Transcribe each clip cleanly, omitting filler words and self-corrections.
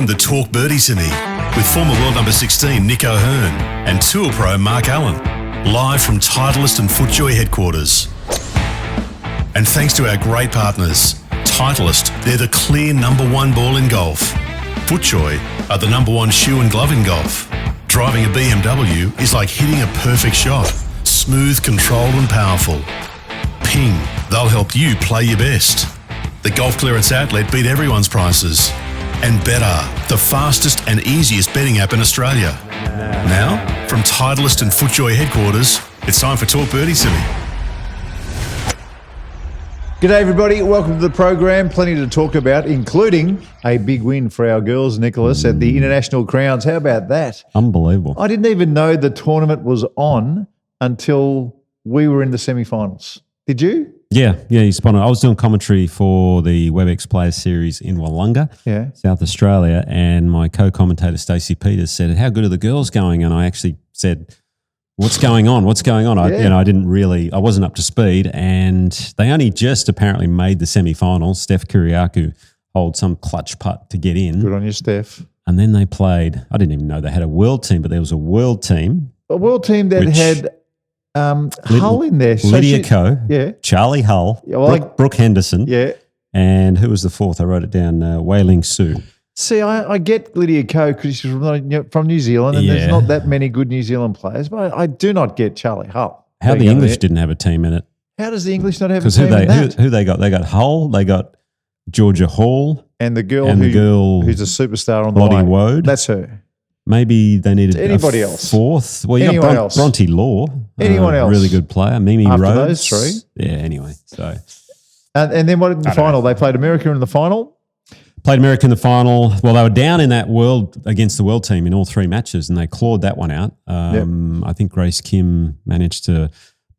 the Talk Birdie-tome with former world number 16 Nick O'Hearn and Tour Pro Mark Allen, live from Titleist and FootJoy headquarters. And thanks to our great partners, Titleist, they're the clear number one ball in golf. FootJoy are the number one shoe and glove in golf. Driving a BMW is like hitting a perfect shot. Smooth, controlled and powerful. Ping, they'll help you play your best. The Golf Clearance Outlet beat everyone's prices. And Better, the fastest and easiest betting app in Australia. Now, from Titleist and FootJoy headquarters, it's time for Talk Birdie-tome. G'day everybody, welcome to the program. Plenty to talk about, including a big win for our girls, Nicholas, at the International Crowns. How about that? Unbelievable. I didn't even know the tournament was on until we were in the semi-finals. Did you? Yeah, you spot on. I was doing commentary for the WebEx Players Series in Wollonga, South Australia, and my co-commentator Stacey Peters said, "How good are the girls going?" And I actually said, "What's going on? What's going on?" I wasn't up to speed, and they only just apparently made the semi-finals. Steph Kyriakou holds some clutch putt to get in. Good on you, Steph. And then they played. I didn't even know they had a world team, but there was a world team. A world team that had Hull in there. Lydia Ko, Charlie Hull, Brooke Henderson, and who was the fourth? I wrote it down, Wei Ling Su. See, I get Lydia Ko because she's from New Zealand and there's not that many good New Zealand players, but I do not get Charlie Hull. How the English didn't have a team in it. How does the English not have a team in that? Who they got? They got Hull, they got Georgia Hall. And the girl who's a superstar on the Lottie line. Wode. That's her. Maybe they needed anybody else. Fourth. Well, you got Bronte Law. Anyone else. Really good player. Mimi After Rhodes. those three. Yeah, anyway. So. And then what in the final? They played America in the final? Played America in the final. Well, they were down in that against the world team in all three matches, and they clawed that one out. I think Grace Kim managed to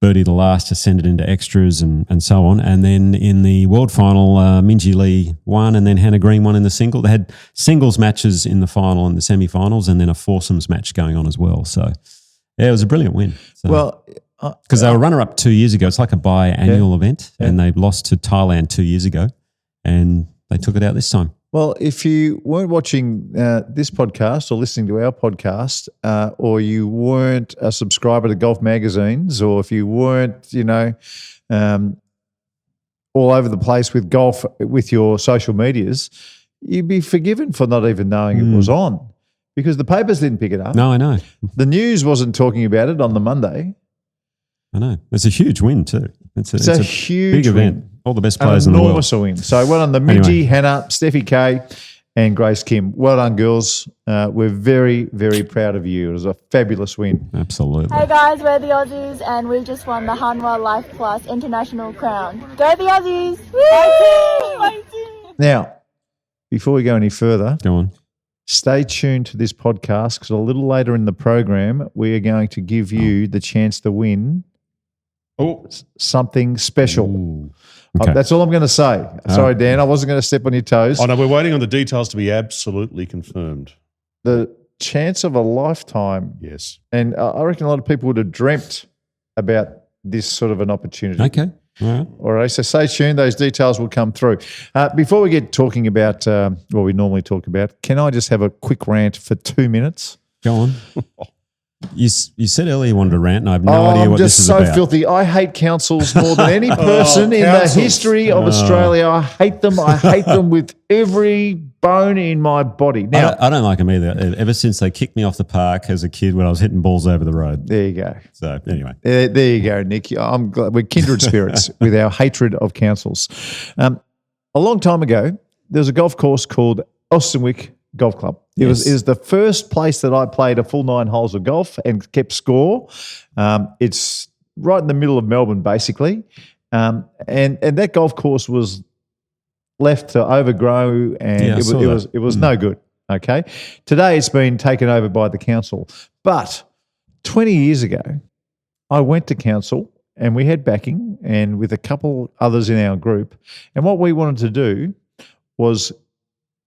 birdie the last to send it into extras and so on. And then in the world final, Minjee Lee won, and then Hannah Green won in the single. They had singles matches in the final and the semi-finals, and then a foursomes match going on as well. So, yeah, it was a brilliant win. So, well, because they were runner-up 2 years ago. It's like a biannual event, and they lost to Thailand 2 years ago, and they took it out this time. Well, if you weren't watching this podcast or listening to our podcast, or you weren't a subscriber to golf magazines, or if you weren't, all over the place with golf with your social medias, you'd be forgiven for not even knowing it was on because the papers didn't pick it up. No, I know. The news wasn't talking about it on the Monday. I know. It's a huge win too. It's a huge big event. win. All the best players in the world. Enormous win. So well done, Minjee, Hannah, Steffi K, and Grace Kim. Well done, girls. We're very, very proud of you. It was a fabulous win. Absolutely. Hey guys, we're the Aussies, and we've just won the Hanwha Life Plus International Crown. Go the Aussies! Woo! Now, before we go any further, go on. Stay tuned to this podcast because a little later in the program, we are going to give you the chance to win something special. Ooh. Okay. That's all I'm going to say. Sorry, Dan, I wasn't going to step on your toes. Oh, no, we're waiting on the details to be absolutely confirmed. The chance of a lifetime. Yes. And I reckon a lot of people would have dreamt about this sort of an opportunity. Okay. All right. So stay tuned. Those details will come through. Before we get talking about what we normally talk about, can I just have a quick rant for 2 minutes? Go on. You said earlier you wanted to rant, and I have no idea what this is about. I'm just so filthy. I hate councils more than any person in the history of Australia. I hate them. I hate them with every bone in my body. Now, I don't like them either. Ever since they kicked me off the park as a kid when I was hitting balls over the road. There you go. So anyway. There you go, Nick. I'm glad we're kindred spirits with our hatred of councils. A long time ago, there was a golf course called Elstonwick Golf Club. It was the first place that I played a full 9 holes of golf and kept score. It's right in the middle of Melbourne, basically. And that golf course was left to overgrow, and it was no good. Okay. Today it's been taken over by the council. But 20 years ago, I went to council and we had backing and with a couple others in our group. And what we wanted to do was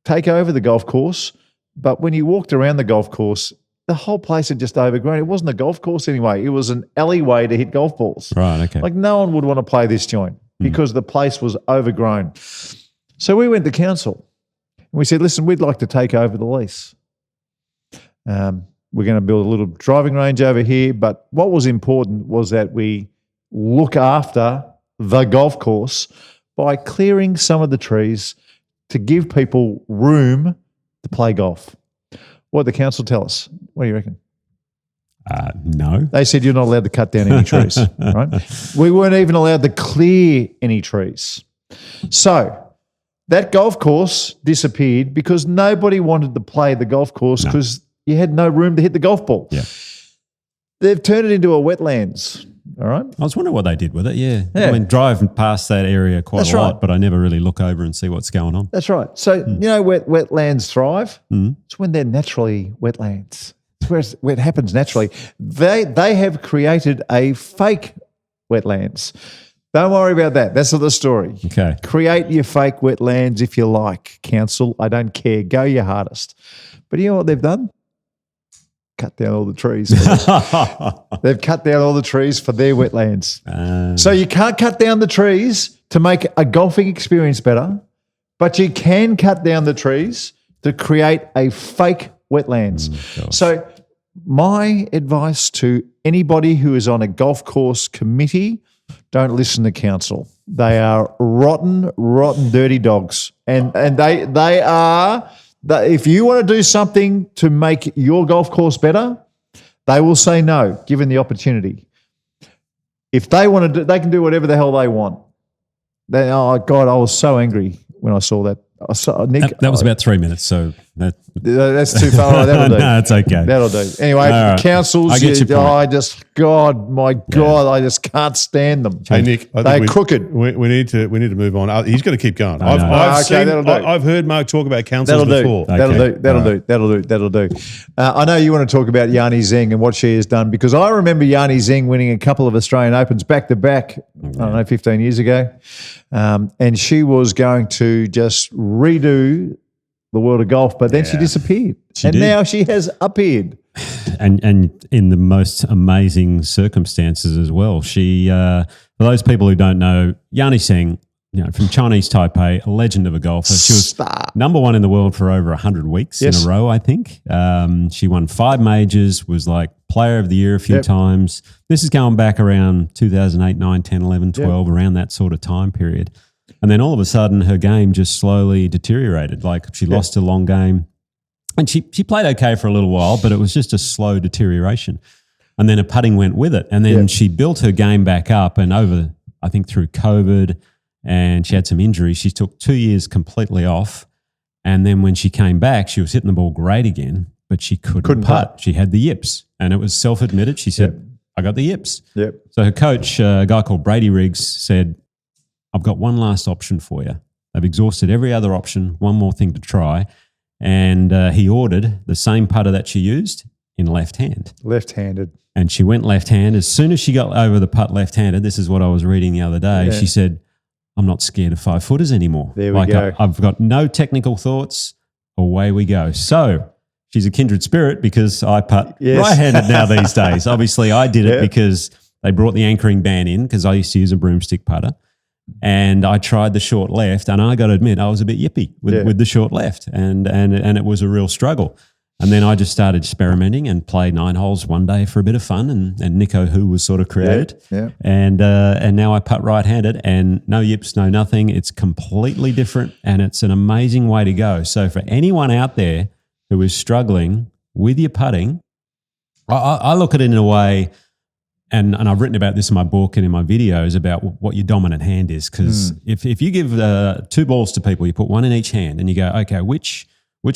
take over the golf course, but when you walked around the golf course, the whole place had just overgrown. It wasn't a golf course anyway. It was an alleyway to hit golf balls. Right, okay. Like no one would want to play this joint because the place was overgrown. So we went to council we said, listen, we'd like to take over the lease. We're going to build a little driving range over here. But what was important was that we look after the golf course by clearing some of the trees to give people room to play golf. What did the council tell us? What do you reckon? No. They said you're not allowed to cut down any trees, right? We weren't even allowed to clear any trees. So that golf course disappeared because nobody wanted to play the golf course because you had no room to hit the golf ball. Yeah. They've turned it into a wetlands, all right? I was wondering what they did with it, yeah. I mean, drive past that area quite a lot, but I never really look over and see what's going on. That's right. So, you know where wetlands thrive? It's when they're naturally wetlands. It's where it happens naturally. They have created a fake wetlands. Don't worry about that. That's not the story. Okay. Create your fake wetlands if you like, council. I don't care. Go your hardest. But you know what they've done? Cut down all the trees. They've cut down all the trees for their wetlands. So you can't cut down the trees to make a golfing experience better, but you can cut down the trees to create a fake wetlands. So my advice to anybody who is on a golf course committee, don't listen to council. They are rotten, dirty dogs. And they are... If you want to do something to make your golf course better, they will say no, given the opportunity. If they want to do, they can do whatever the hell they want. Oh, God, I was so angry when I saw that. Nick, that was about 3 minutes, so that's too far. Right, that'll do. No, it's okay. That'll do. Anyway, right. councils, I get your point. I just can't stand them. Hey, Nick, they're crooked. We need to move on. He's going to keep going. I've heard Mark talk about councils before. That'll do. I know you want to talk about Yani Tseng and what she has done, because I remember Yani Tseng winning a couple of Australian Opens back to back, I don't know, 15 years ago. And she was going to just redo the world of golf, but then she disappeared. Now she has appeared. And in the most amazing circumstances as well. She, for those people who don't know, Yani Tseng, from Chinese Taipei, a legend of a golfer. She was number one in the world for over 100 weeks in a row, I think. She won 5 majors, was like player of the year a few times. This is going back around 2008, 9, 10, 11, 12, around that sort of time period. And then all of a sudden her game just slowly deteriorated. Like she lost a long game. And she played okay for a little while, but it was just a slow deterioration. And then her putting went with it. And then she built her game back up, and over, I think through COVID, and she had some injuries. She took 2 years completely off. And then when she came back, she was hitting the ball great again, but she couldn't putt. She had the yips, and it was self-admitted. She said, I got the yips. So her coach, a guy called Brady Riggs, said, I've got one last option for you. They've exhausted every other option, one more thing to try. And he ordered the same putter that she used in left hand. Left-handed. And she went left-hand. As soon as she got over the putt left-handed, this is what I was reading the other day, she said, I'm not scared of 5-footers anymore. There we go. I've got no technical thoughts. Away we go. So she's a kindred spirit because I putt right-handed now these days. Obviously, I did it because they brought the anchoring ban in because I used to use a broomstick putter. And I tried the short left, and I got to admit I was a bit yippy with the short left, and it was a real struggle. And then I just started experimenting and played 9 holes one day for a bit of fun, and Nico Who was sort of created. And now I putt right-handed, and no yips, no nothing. It's completely different, and it's an amazing way to go. So for anyone out there who is struggling with your putting, I look at it in a way. And I've written about this in my book and in my videos about what your dominant hand is. Because if you give 2 balls to people, you put one in each hand, and you go, okay, which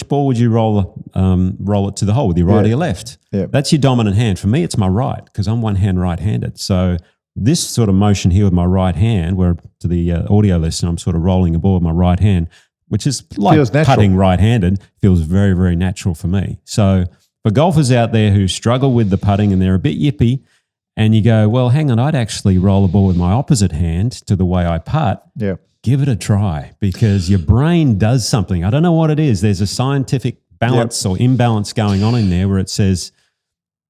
ball would you roll it to the hole, with your right or your left? That's your dominant hand. For me, it's my right, because I'm one hand right-handed. So this sort of motion here with my right hand, where to the audio listener, I'm sort of rolling a ball with my right hand, which is like putting right-handed, feels very, very natural for me. So for golfers out there who struggle with the putting and they're a bit yippy, and you go, well, hang on, I'd actually roll a ball with my opposite hand to the way I putt. Give it a try, because your brain does something. I don't know what it is. There's a scientific balance or imbalance going on in there where it says,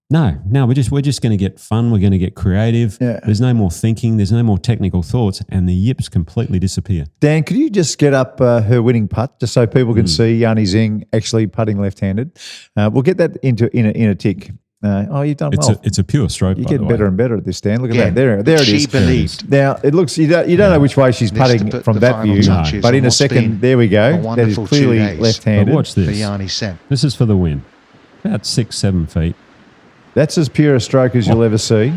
No, we're just going to get fun. We're going to get creative. Yeah. There's no more thinking. There's no more technical thoughts, and the yips completely disappear. Dan, could you just get up her winning putt just so people can see Yani Tseng actually putting left-handed? We'll get that in a tick. You've done well. It's a pure stroke. You're by the getting way. better and better at this, Dan. Look at that. There it is. She believed. Now it looks you don't know which way she's putting the from that final view, touches but in on a what's second, been there we a go. That is wonderful clearly 2 days. left-handed. But watch For this. Yani Tseng. This is for the win. About 6-7 feet. That's as pure a stroke as you'll ever see.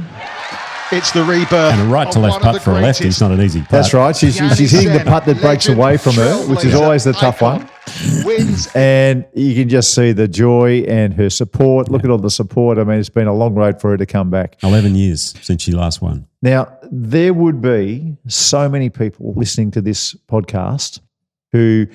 It's the rebirth. And a right to of left one of putt the for a lefty is greatest. not an easy putt. That's right. She's hitting the putt that breaks away from her, which is always the tough one. Wins. And you can just see the joy and her support. Look at all the support. I mean, it's been a long road for her to come back. 11 years since she last won. Now, there would be so many people listening to this podcast who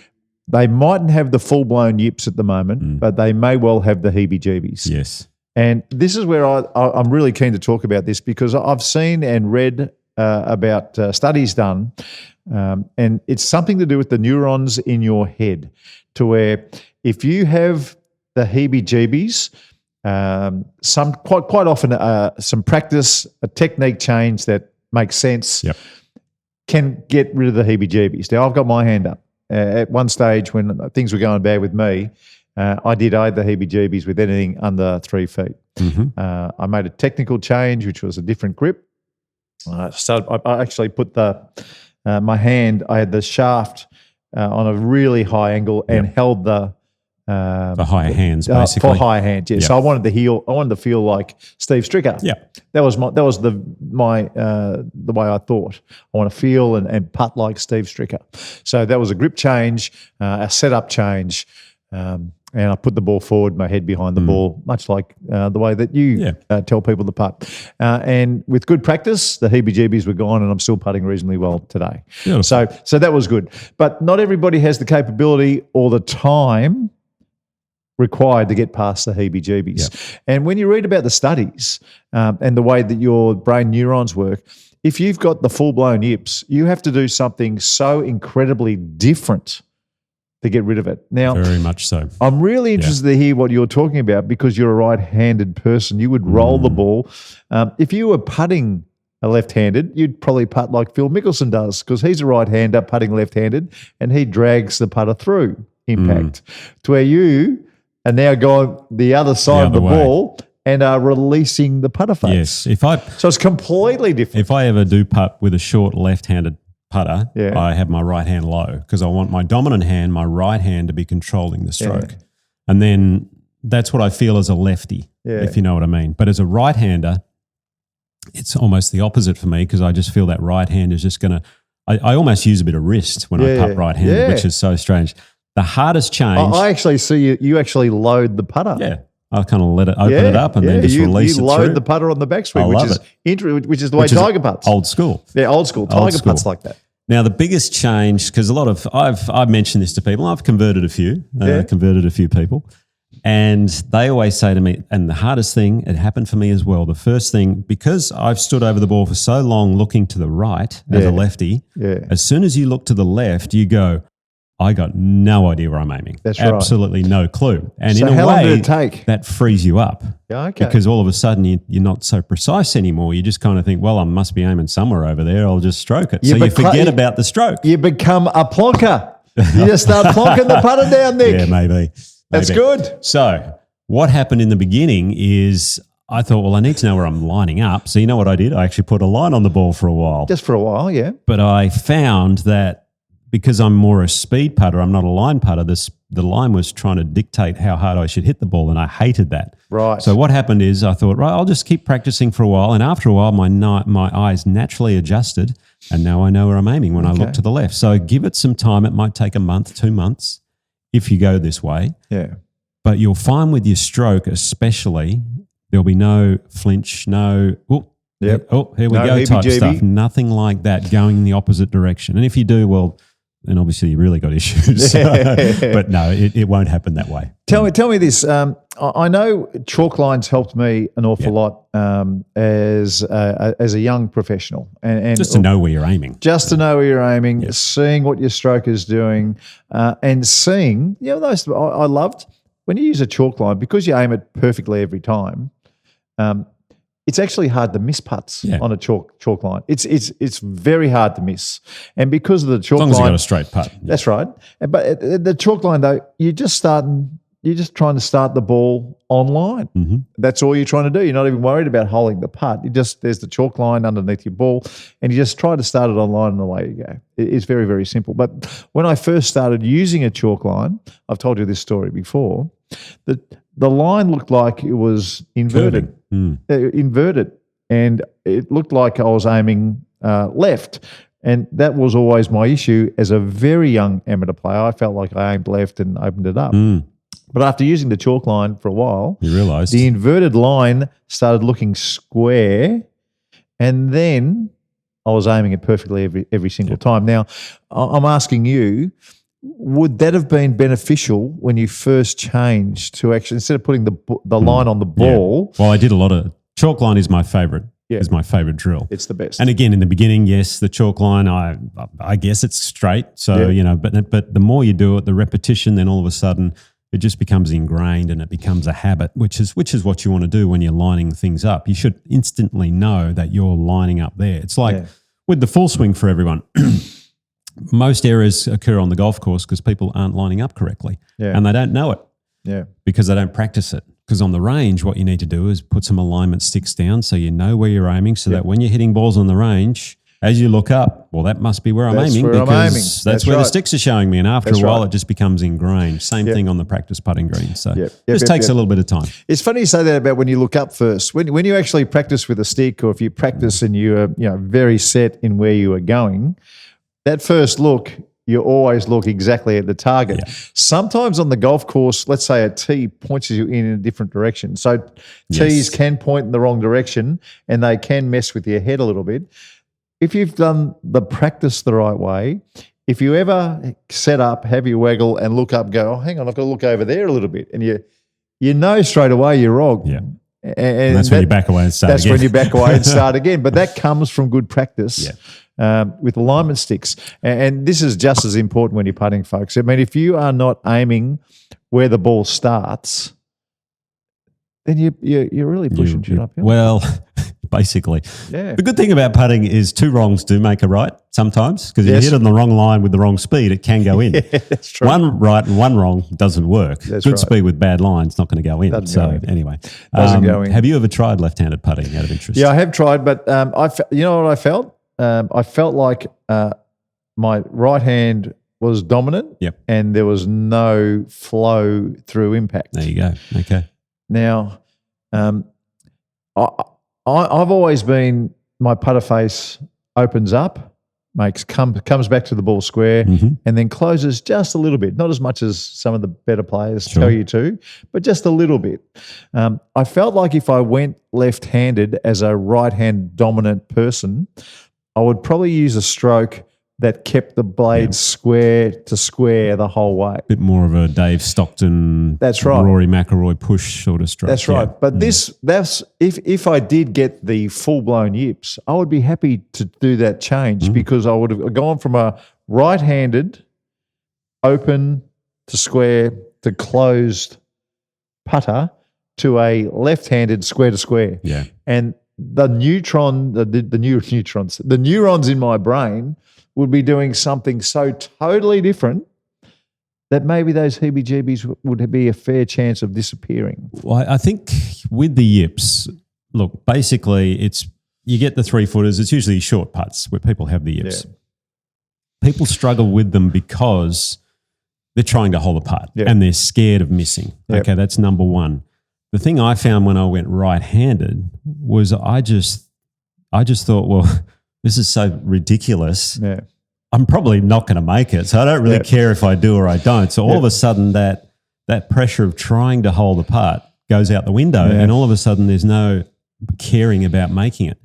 they mightn't have the full-blown yips at the moment, but they may well have the heebie-jeebies. Yes. And this is where I'm really keen to talk about this because I've seen and read about studies done, and it's something to do with the neurons in your head, to where if you have the heebie-jeebies, quite often some practice, a technique change that makes sense, Yep. can get rid of the heebie-jeebies. Now, I've got my hand up. At one stage when things were going bad with me, I had the heebie-jeebies with anything under 3 feet. I made a technical change, which was a different grip. So I actually put my hand, I had the shaft on a really high angle and held the higher hands, basically. for higher hands. Yeah. Yep. So I wanted to feel like Steve Stricker. Yeah. That was the way I thought. I want to feel and putt like Steve Stricker. So that was a grip change, a setup change. And I put the ball forward, my head behind the ball, much like the way that you tell people to putt. And with good practice, the heebie-jeebies were gone, and I'm still putting reasonably well today. Beautiful. So that was good. But not everybody has the capability or the time required to get past the heebie-jeebies. Yeah. And when you read about the studies and the way that your brain neurons work, if you've got the full-blown yips, you have to do something so incredibly different to get rid of it. Now, Very much so. I'm really interested to hear what you're talking about because you're a right-handed person. You would roll the ball. If you were putting a left-handed, you'd probably putt like Phil Mickelson does because he's a right-hander putting left-handed and he drags the putter through impact to where you are now going the other side of the ball and are releasing the putter face. Yes. So it's completely different. If I ever do putt with a short left-handed putter, Yeah. I have my right hand low because I want my dominant hand, my right hand, to be controlling the stroke. Yeah. And then that's what I feel as a lefty, Yeah. if you know what I mean. But as a right-hander, it's almost the opposite for me because I just feel that right hand is just going to – I almost use a bit of wrist when I putt right-handed, which is so strange. The hardest change – I actually see you actually load the putter. Yeah. I kind of let it open it up and then just release it through. You load the putter on the backswing, which is the way Which is Tiger putts. Old school. Yeah, old school. Tiger putts like that. Now, the biggest change, because I've mentioned this to people, I've converted a few people, and they always say to me, and the hardest thing, it happened for me as well, the first thing, because I've stood over the ball for so long looking to the right as a lefty, as soon as you look to the left, you go, I got no idea where I'm aiming. That's right. Absolutely no clue. And So in a how long way, did it take? that frees you up. Yeah, okay. Because all of a sudden you're not so precise anymore. You just kind of think, well, I must be aiming somewhere over there. I'll just stroke it. So you forget about the stroke. You become a plonker. You just start plonking the putter down, Nick. Yeah, maybe. That's good. So what happened in the beginning is I thought, well, I need to know where I'm lining up. So you know what I did? I actually put a line on the ball for a while. Just for a while, yeah. But I found that because I'm more a speed putter, I'm not a line putter, the line was trying to dictate how hard I should hit the ball, and I hated that. Right. So what happened is I thought, right, I'll just keep practicing for a while, and after a while my eyes naturally adjusted, and now I know where I'm aiming when I look to the left. So give it some time. It might take a month, 2 months if you go this way. Yeah. But you'll find with your stroke especially, there'll be no flinch, no, here we go type stuff. Nothing like that going in the opposite direction. And if you do, well, then obviously you really got issues. But no, it won't happen that way. Tell me this. I know chalk lines helped me an awful lot as a young professional, and just to know where you're aiming. Just to know where you're aiming, seeing what your stroke is doing, and seeing. Those I loved when you use a chalk line because you aim it perfectly every time. it's actually hard to miss putts Yeah. on a chalk line. It's very hard to miss, and because of the chalk As long as you line, got a straight putt. that's right. But the chalk line though, you're just trying to start the ball online. Mm-hmm. That's all you're trying to do. You're not even worried about holding the putt. There's the chalk line underneath your ball, and you just try to start it online, and away you go. It's very, very simple. But when I first started using a chalk line, I've told you this story before, the line looked like it was inverted. Inverted, and it looked like I was aiming left, and that was always my issue as a very young amateur player. I felt like I aimed left and opened it up. But after using the chalk line for a while, You realised. the inverted line started looking square, and then I was aiming it perfectly every single time. Now, I'm asking you, would that have been beneficial when you first changed to actually, instead of putting the line on the ball? Well, I did a lot of chalk line is my favourite. Yeah. Is my favourite drill. It's the best. And again, in the beginning, yes, the chalk line, I guess it's straight. So, but the more you do it, the repetition, then all of a sudden it just becomes ingrained and it becomes a habit, which is what you want to do when you're lining things up. You should instantly know that you're lining up there. It's like with the full swing for everyone. Most errors occur on the golf course because people aren't lining up correctly and they don't know it because they don't practice it. Because on the range, what you need to do is put some alignment sticks down so you know where you're aiming so that when you're hitting balls on the range, as you look up, well, that must be where I'm aiming because that's where the sticks are showing me. And after a while, it just becomes ingrained. Same thing on the practice putting green. So it just takes a little bit of time. It's funny you say that about when you look up first. When you actually practice with a stick, or if you practice and you're very set in where you are going, that first look, you always look exactly at the target. Yeah. Sometimes on the golf course, let's say a tee points you in a different direction. So tees can point in the wrong direction and they can mess with your head a little bit. If you've done the practice the right way, if you ever set up, have your waggle and look up, go, oh, hang on, I've got to look over there a little bit. And you know straight away you're wrong. Yeah. And that's when you back away and start again. That's when you back away and start again. But that comes from good practice. With alignment sticks. And this is just as important when you're putting, folks. I mean, if you are not aiming where the ball starts, then you're really pushing shit uphill. Well, basically. The good thing about putting is two wrongs do make a right sometimes because if you hit on the wrong line with the wrong speed, it can go in. That's true. One right and one wrong doesn't work. That's good right. speed with bad lines not going to go in. Anyway. Doesn't go in. Have you ever tried left-handed putting out of interest? Yeah, I have tried, but you know what I felt? I felt like my right hand was dominant and there was no flow through impact. There you go. Okay. Now, I've always been, my putter face opens up, comes back to the ball square and then closes just a little bit, not as much as some of the better players tell you to, but just a little bit. I felt like if I went left-handed as a right-hand dominant person, I would probably use a stroke that kept the blade square to square the whole way. Bit more of a Dave Stockton, Rory McIlroy push sort of stroke. That's right. But that's if I did get the full-blown yips, I would be happy to do that change because I would have gone from a right-handed open to square to closed putter to a left-handed square to square. Yeah. And the neurons in my brain would be doing something so totally different that maybe those heebie-jeebies would be a fair chance of disappearing. Well, I think with the yips, look, basically you get the 3-footers. It's usually short putts where people have the yips. Yeah. People struggle with them because they're trying to hold a putt and they're scared of missing. Yep. Okay, that's number one. The thing I found when I went right-handed was I just thought, well, this is so ridiculous. Yeah. I'm probably not going to make it, so I don't really care if I do or I don't. So all of a sudden that pressure of trying to hold a putt goes out the window and all of a sudden there's no caring about making it.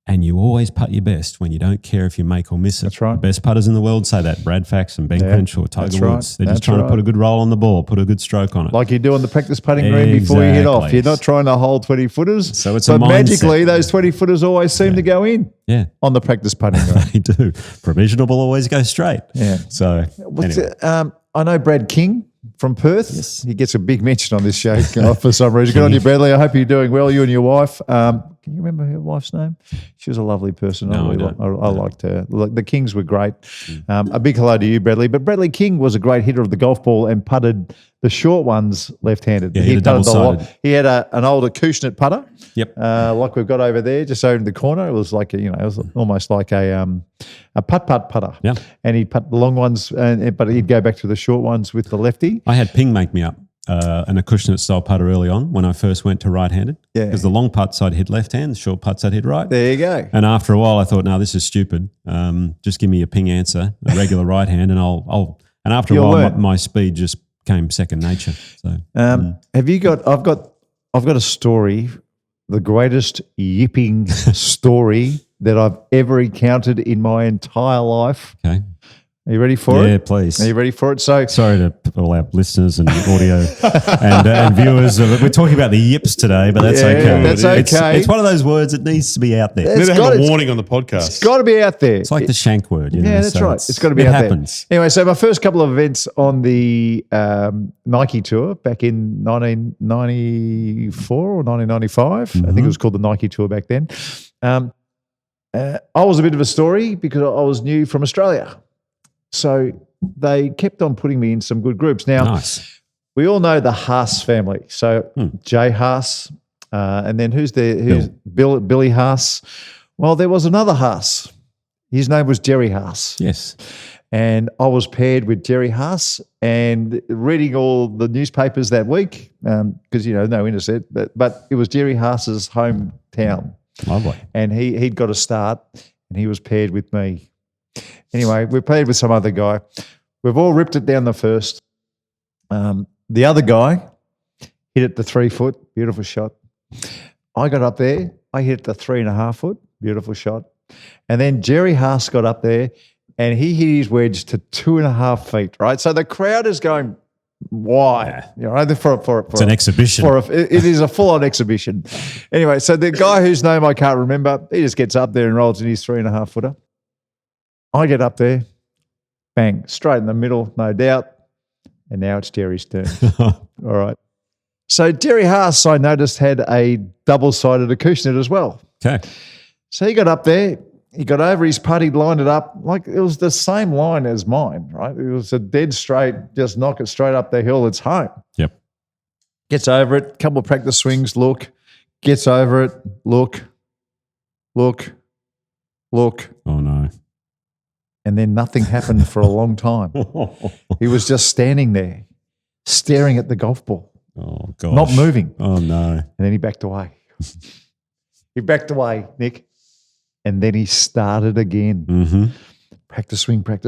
And you always putt your best when you don't care if you make or miss it. That's right. The best putters in the world say that. Brad Fax and Ben Crenshaw, Tiger Woods. They're just trying to put a good roll on the ball, put a good stroke on it. Like you do on the practice putting green before you hit off. You're not trying to hold 20-footers. So it's a mindset. But magically, those 20-footers always seem to go in on the practice putting green. They do. Provisional will always go straight. Yeah. So anyway. I know Brad King from Perth. He gets a big mention on this show for some reason. Good on you, Bradley. I hope you're doing well, you and your wife. Can you remember her wife's name? She was a lovely person. No, I liked her. Look, the Kings were great. A big hello to you, Bradley. But Bradley King was a great hitter of the golf ball and putted the short ones left-handed. Yeah, he had a double-sided. He had an older Acushnet putter. Yep. Like we've got over there, just over in the corner. It was like it was almost like a putt putter. Yeah. And he'd putt the long ones, but he'd go back to the short ones with the lefty. I had Ping make me up an Acushnet style putter early on when I first went to right-handed. Yeah. Because the long putts I'd hit left hand, the short putts I'd hit right. There you go. And after a while, I thought, no, this is stupid. Just give me a Ping answer, a regular right hand, and And after a while, my speed just came second nature. So, have you got? I've got a story, the greatest yipping story that I've ever encountered in my entire life. Okay. Are you ready for it? Yeah, please. Are you ready for it? So, sorry to all our listeners and audio and viewers. We're talking about the yips today, but that's okay. That's okay. It's one of those words that needs to be out there. Never have a warning on the podcast. It's got to be out there. It's like the shank word. You know, that's right. It's got to be out there. It happens. Anyway, so my first couple of events on the Nike Tour back in 1994 or 1995. I think it was called the Nike Tour back then. I was a bit of a story because I was new from Australia. So they kept on putting me in some good groups. Now, we all know the Haas family. So Jay Haas, and then who's Billy Haas. Well, there was another Haas. His name was Jerry Haas. Yes. And I was paired with Jerry Haas and reading all the newspapers that week because, no internet, but it was Jerry Haas's hometown. Lovely. And he'd got a start and he was paired with me. Anyway, we played with some other guy. We've all ripped it down the first. The other guy hit it the 3 foot, beautiful shot. I got up there. I hit it the 3.5 foot, beautiful shot. And then Jerry Haas got up there and he hit his wedge to 2.5 feet, right? So the crowd is going, why? It's an exhibition. It is a full-on exhibition. Anyway, so the guy whose name I can't remember, he just gets up there and rolls in his 3.5 footer. I get up there, bang, straight in the middle, no doubt. And now it's Jerry's turn. All right. So Jerry Haas, I noticed, had a double-sided Acushnet as well. Okay. So he got up there, he got over his putt, he lined it up like it was the same line as mine, right? It was a dead straight, just knock it straight up the hill, it's home. Yep. Gets over it, couple of practice swings, look, gets over it, look. Oh, no. And then nothing happened for a long time. He was just standing there, staring at the golf ball. Oh, gosh. Not moving. Oh, no. And then he backed away. Nick. And then he started again. Mm-hmm. Practice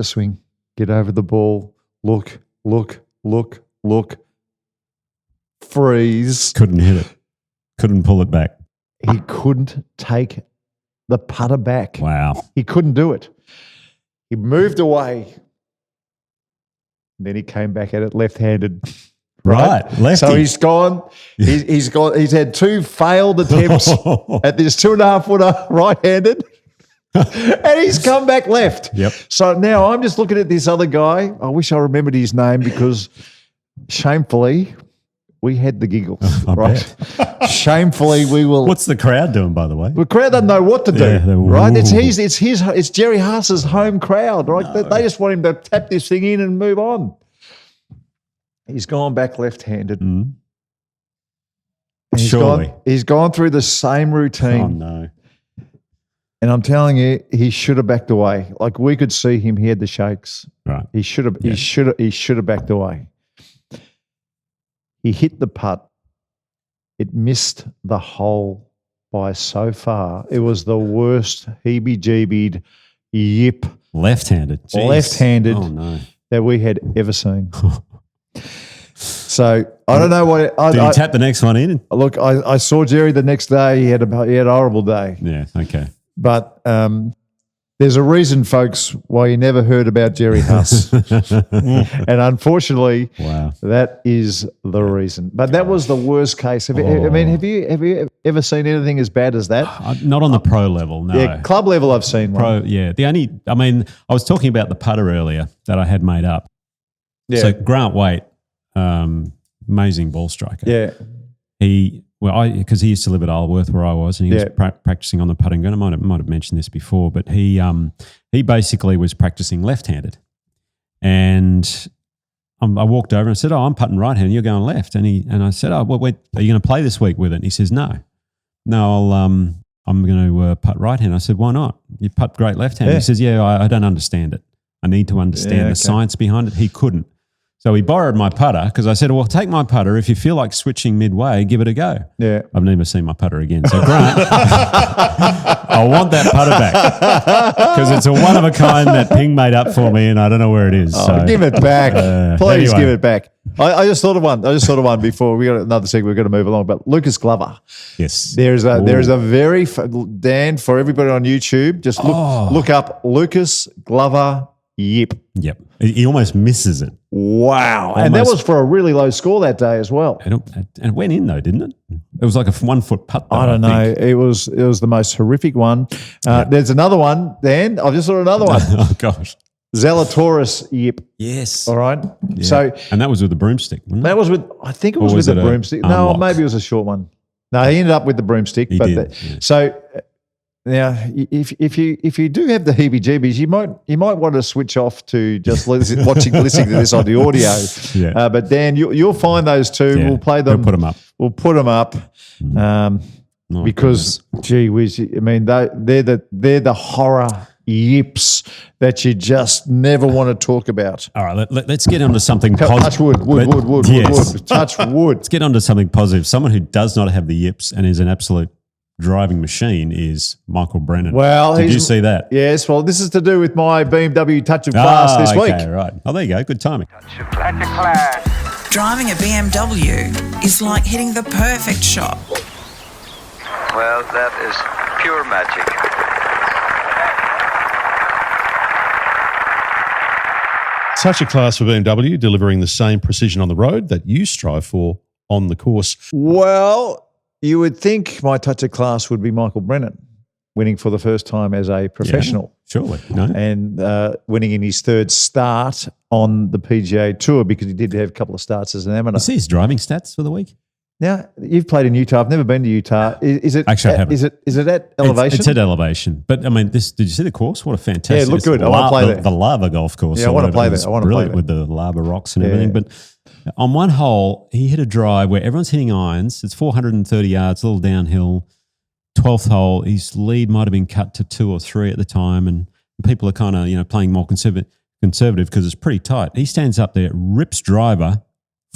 swing. Get over the ball. Look. Freeze. Couldn't hit it. Couldn't pull it back. He couldn't take the putter back. Wow. He couldn't do it. He moved away. And then he came back at it left-handed. Right. Lefty. So he's gone. He's gone. He's had 2 failed attempts at this 2.5 footer right-handed. And he's come back left. Yep. So now I'm just looking at this other guy. I wish I remembered his name because shamefully we had the giggles, right? Shamefully we will. What's the crowd doing, by the way? The crowd doesn't know what to do, Yeah, right? It's Jerry Haas's home crowd, right? No. They just want him to tap this thing in and move on. He's gone back left-handed. Mm. He's gone through the same routine. Oh, no. And I'm telling you, he should have backed away. Like we could see him, he had the shakes. Right. He should have backed away. He hit the putt. It missed the hole by so far. It was the worst heebie-jeebied yip. Left-handed. Jeez. Left-handed Oh, no. that we had ever seen. So I don't know what. Did he tap the next one in? Look, I saw Jerry the next day. He had a horrible day. Yeah. Okay. But there's a reason, folks, why you never heard about Jerry Haas. And unfortunately, that is the reason. But that was the worst case. Have you ever seen anything as bad as that? Not on the pro level, no. Yeah, club level I've seen one. Pro, yeah. I was talking about the putter earlier that I had made up. Yeah. So Grant Waite, Amazing ball striker. Yeah. Because he used to live at Isleworth where I was, and he was practicing on the putting green. I might have mentioned this before, but he basically was practicing left-handed, and I walked over and I said, "Oh, I'm putting right-handed. You're going left." And I said, "Oh, well, wait, are you going to play this week with it?" And he says, "No, I'm going to putt right-handed." I said, "Why not? You putt great left-handed." Yeah. He says, "Yeah, I don't understand it. I need to understand the science behind it." He couldn't. So he borrowed my putter because I said, "Well, take my putter. If you feel like switching midway, give it a go." Yeah. I've never seen my putter again. So, Grant, I want that putter back because it's a one-of-a-kind that Ping made up for me and I don't know where it is. So, Give it back. Please anyway. give it back. I just thought of one. Before we got another segment, we're going to move along. But Lucas Glover. Yes. There is a very, Dan, for everybody on YouTube, just look up Lucas Glover Yip. Yep. He almost misses it. Wow. And that was for a really low score that day as well. And it went in though, didn't it? It was like a 1 foot putt though, I don't know. It was the most horrific one. There's another one, Dan. I've just saw another one. Oh, gosh. Zalatoris Yip. Yes. All right. Yeah. So and that was with the broomstick, wasn't it? that was with, I think it was with was the it a broomstick. No, unlock? maybe it was a short one. No, he ended up with the broomstick. He did, yeah. So now, if you do have the heebie-jeebies, you might want to switch off to just listening to this on the audio. Yeah. But Dan, you'll find those two. Yeah. We'll play them. We'll put them up. Because gee whiz, I mean they're the horror yips that you just never want to talk about. All right, let's get on to something positive. Touch wood. Yes. Touch wood. Let's get on to something positive. Someone who does not have the yips and is an absolute driving machine is Michael Brennan. Well, did you see that? Yes. Well, this is to do with my BMW Touch of Class this week. Okay, right. Oh, there you go. Good timing. Driving a BMW is like hitting the perfect shot. Well, that is pure magic. Such a class for BMW, delivering the same precision on the road that you strive for on the course. Well, you would think my Touch of Class would be Michael Brennan, winning for the first time as a professional. Yeah, surely. No. And winning in his third start on the PGA Tour, because he did have a couple of starts as an amateur. You see his driving stats for the week? Now, you've played in Utah. I've never been to Utah. Is it Actually, I haven't. Is it at elevation? It's at elevation. But I mean, did you see the course? What a fantastic! Yeah, it looked good. I want to play there. The lava golf course. Yeah, I want to play there. I want to play there with the lava rocks and everything. But on one hole, he hit a drive where everyone's hitting irons. It's 430 yards, a little downhill. 12th hole, his lead might have been cut to 2 or 3 at the time, and people are kind of playing more conservative because it's pretty tight. He stands up there, rips driver.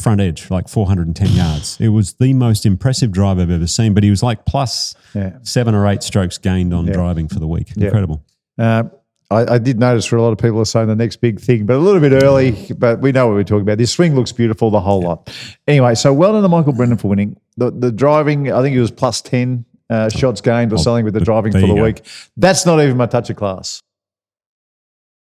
Front edge, like 410 yards. It was the most impressive drive I've ever seen, but he was like plus 7 or 8 strokes gained on driving for the week. Incredible. I did notice for a lot of people are saying the next big thing, but a little bit early, but we know what we're talking about. This swing looks beautiful, the whole lot. Anyway, so well done to Michael Brennan for winning. The driving, I think it was plus 10 shots gained or something with the driving for the week. That's not even my Touch of Class.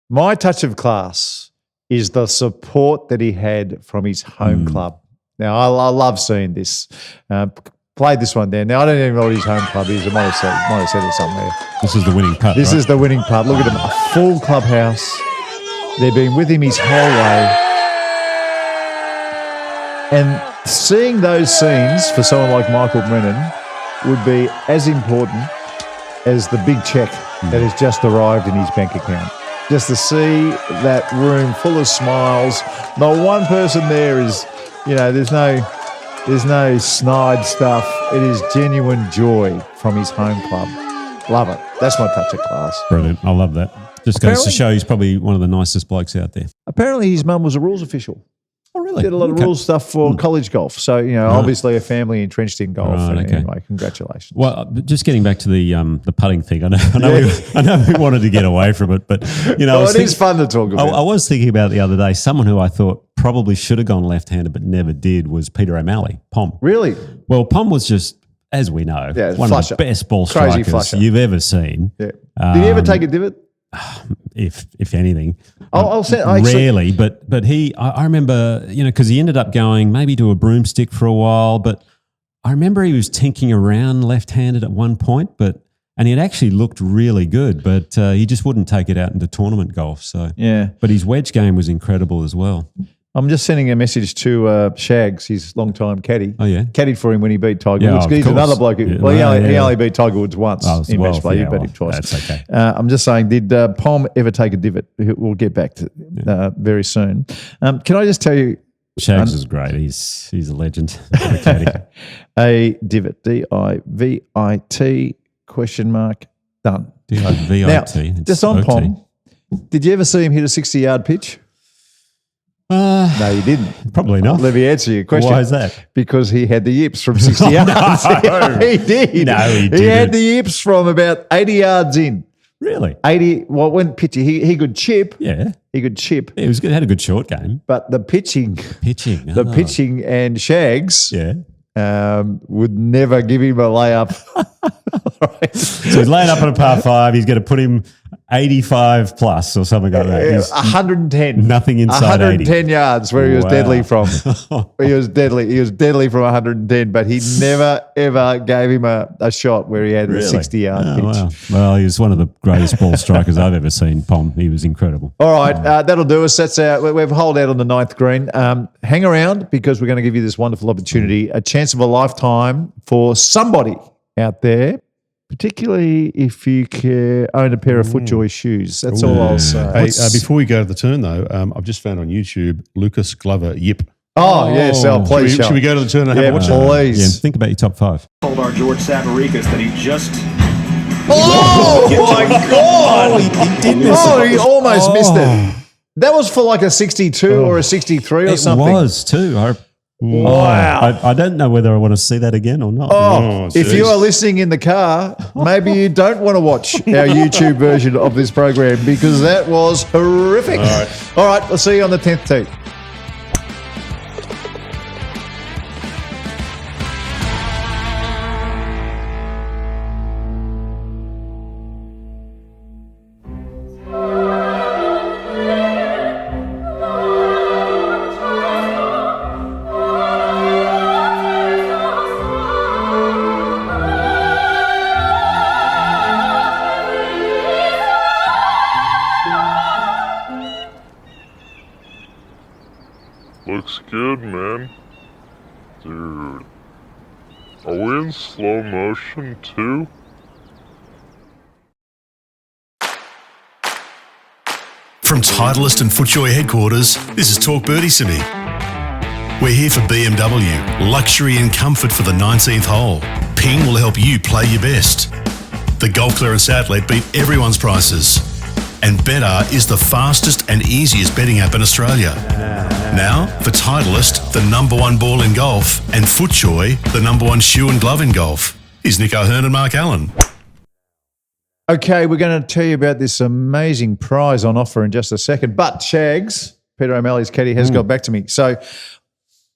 My Touch of Class is the support that he had from his home club. Now, I love seeing this. Played this one down. Now, I don't even know what his home club is. I might have said it somewhere. This is the winning putt, This is the winning putt. Look at him, a full clubhouse. They've been with him his whole way. And seeing those scenes for someone like Michael Brennan would be as important as the big check that has just arrived in his bank account. Just to see that room full of smiles. Not one person there is, there's no snide stuff. It is genuine joy from his home club. Love it. That's my Touch of Class. Brilliant. I love that. Just goes to show he's probably one of the nicest blokes out there. Apparently his mum was a rules official. Oh, really? Did a lot of rules stuff for college golf. So, obviously a family entrenched in golf. Right, okay. Anyway, congratulations. Well, just getting back to the putting thing, I know we wanted to get away from it, but it is fun to talk about. I was thinking about the other day, someone who I thought probably should have gone left-handed but never did was Peter O'Malley, Pom. Really? Well, Pom was just, as we know, one flusher. of the best ball Crazy strikers flusher. you've ever seen. Yeah. Did he ever take a divot? If anything, rarely. But I remember, because he ended up going maybe to a broomstick for a while. But I remember he was tinking around left-handed at one point, and it actually looked really good. But he just wouldn't take it out into tournament golf. So yeah. But his wedge game was incredible as well. I'm just sending a message to Shags, his long-time caddy. Oh, yeah? Caddied for him when he beat Tiger Yeah, Woods. of He's course. another bloke. Yeah, He only beat Tiger Woods once in match play. You beat him twice. That's okay. I'm just saying, did Pom ever take a divot? We'll get back to very soon. Can I just tell you? Shags is great. He's a legend. What a caddy. A divot, D-I-V-I-T, question mark, done. D-I-V-I-T. Now, It's just on OT. Pom, did you ever see him hit a 60-yard pitch? No, you didn't. Probably not. Let me answer your question. Why is that? Because he had the yips from 60 yards. He did. No, he He didn't. had the yips from about 80 yards in. Really? 80, well, when pitching, he could chip. Yeah. He could chip. He was good. Had a good short game. But the pitching Pitching. and Shags Yeah. would never give him a layup. So he's laying up on a par 5. He's going to put him 85 plus or something like that. He's 110. nothing inside 110 yards where he was Wow. deadly from. He was deadly from 110, but he never, ever gave him a shot where he had a 60-yard pitch. Wow. Well, he was one of the greatest ball strikers I've ever seen, Pom. He was incredible. All right, that'll do us. That's we've holed out on the 9th green. Hang around because we're going to give you this wonderful opportunity, a chance of a lifetime for somebody out there, particularly if you own a pair of FootJoy shoes. That's all I'll say. Hey, before we go to the turn, though, I've just found on YouTube Lucas Glover Yip. Oh, yes, please Should we go to the turn and have a watch? please. Yeah, think about your top 5. Told our George Savarikas that he just. Oh, my God. He did miss it. He almost missed it. That was for like a 62 or a 63 or something. It was too. Wow. I don't know whether I want to see that again or not. If you are listening in the car, maybe you don't want to watch our YouTube version of this program because that was horrific. All right, we'll see you on the 10th tee. Looks good, man. Dude. Are we in slow motion, too? From Titleist and FootJoy headquarters, this is talkbirdietome. We're here for BMW, luxury and comfort for the 19th hole. Ping will help you play your best. The golf clearance outlet beat everyone's prices. And Betr is the fastest and easiest betting app in Australia. Now, for Titleist, the #1 ball in golf, and FootJoy, the #1 shoe and glove in golf. Here's Nick O'Hearn and Mark Allen. Okay, we're going to tell you about this amazing prize on offer in just a second. But Shags, Peter O'Malley's caddy, has got back to me. So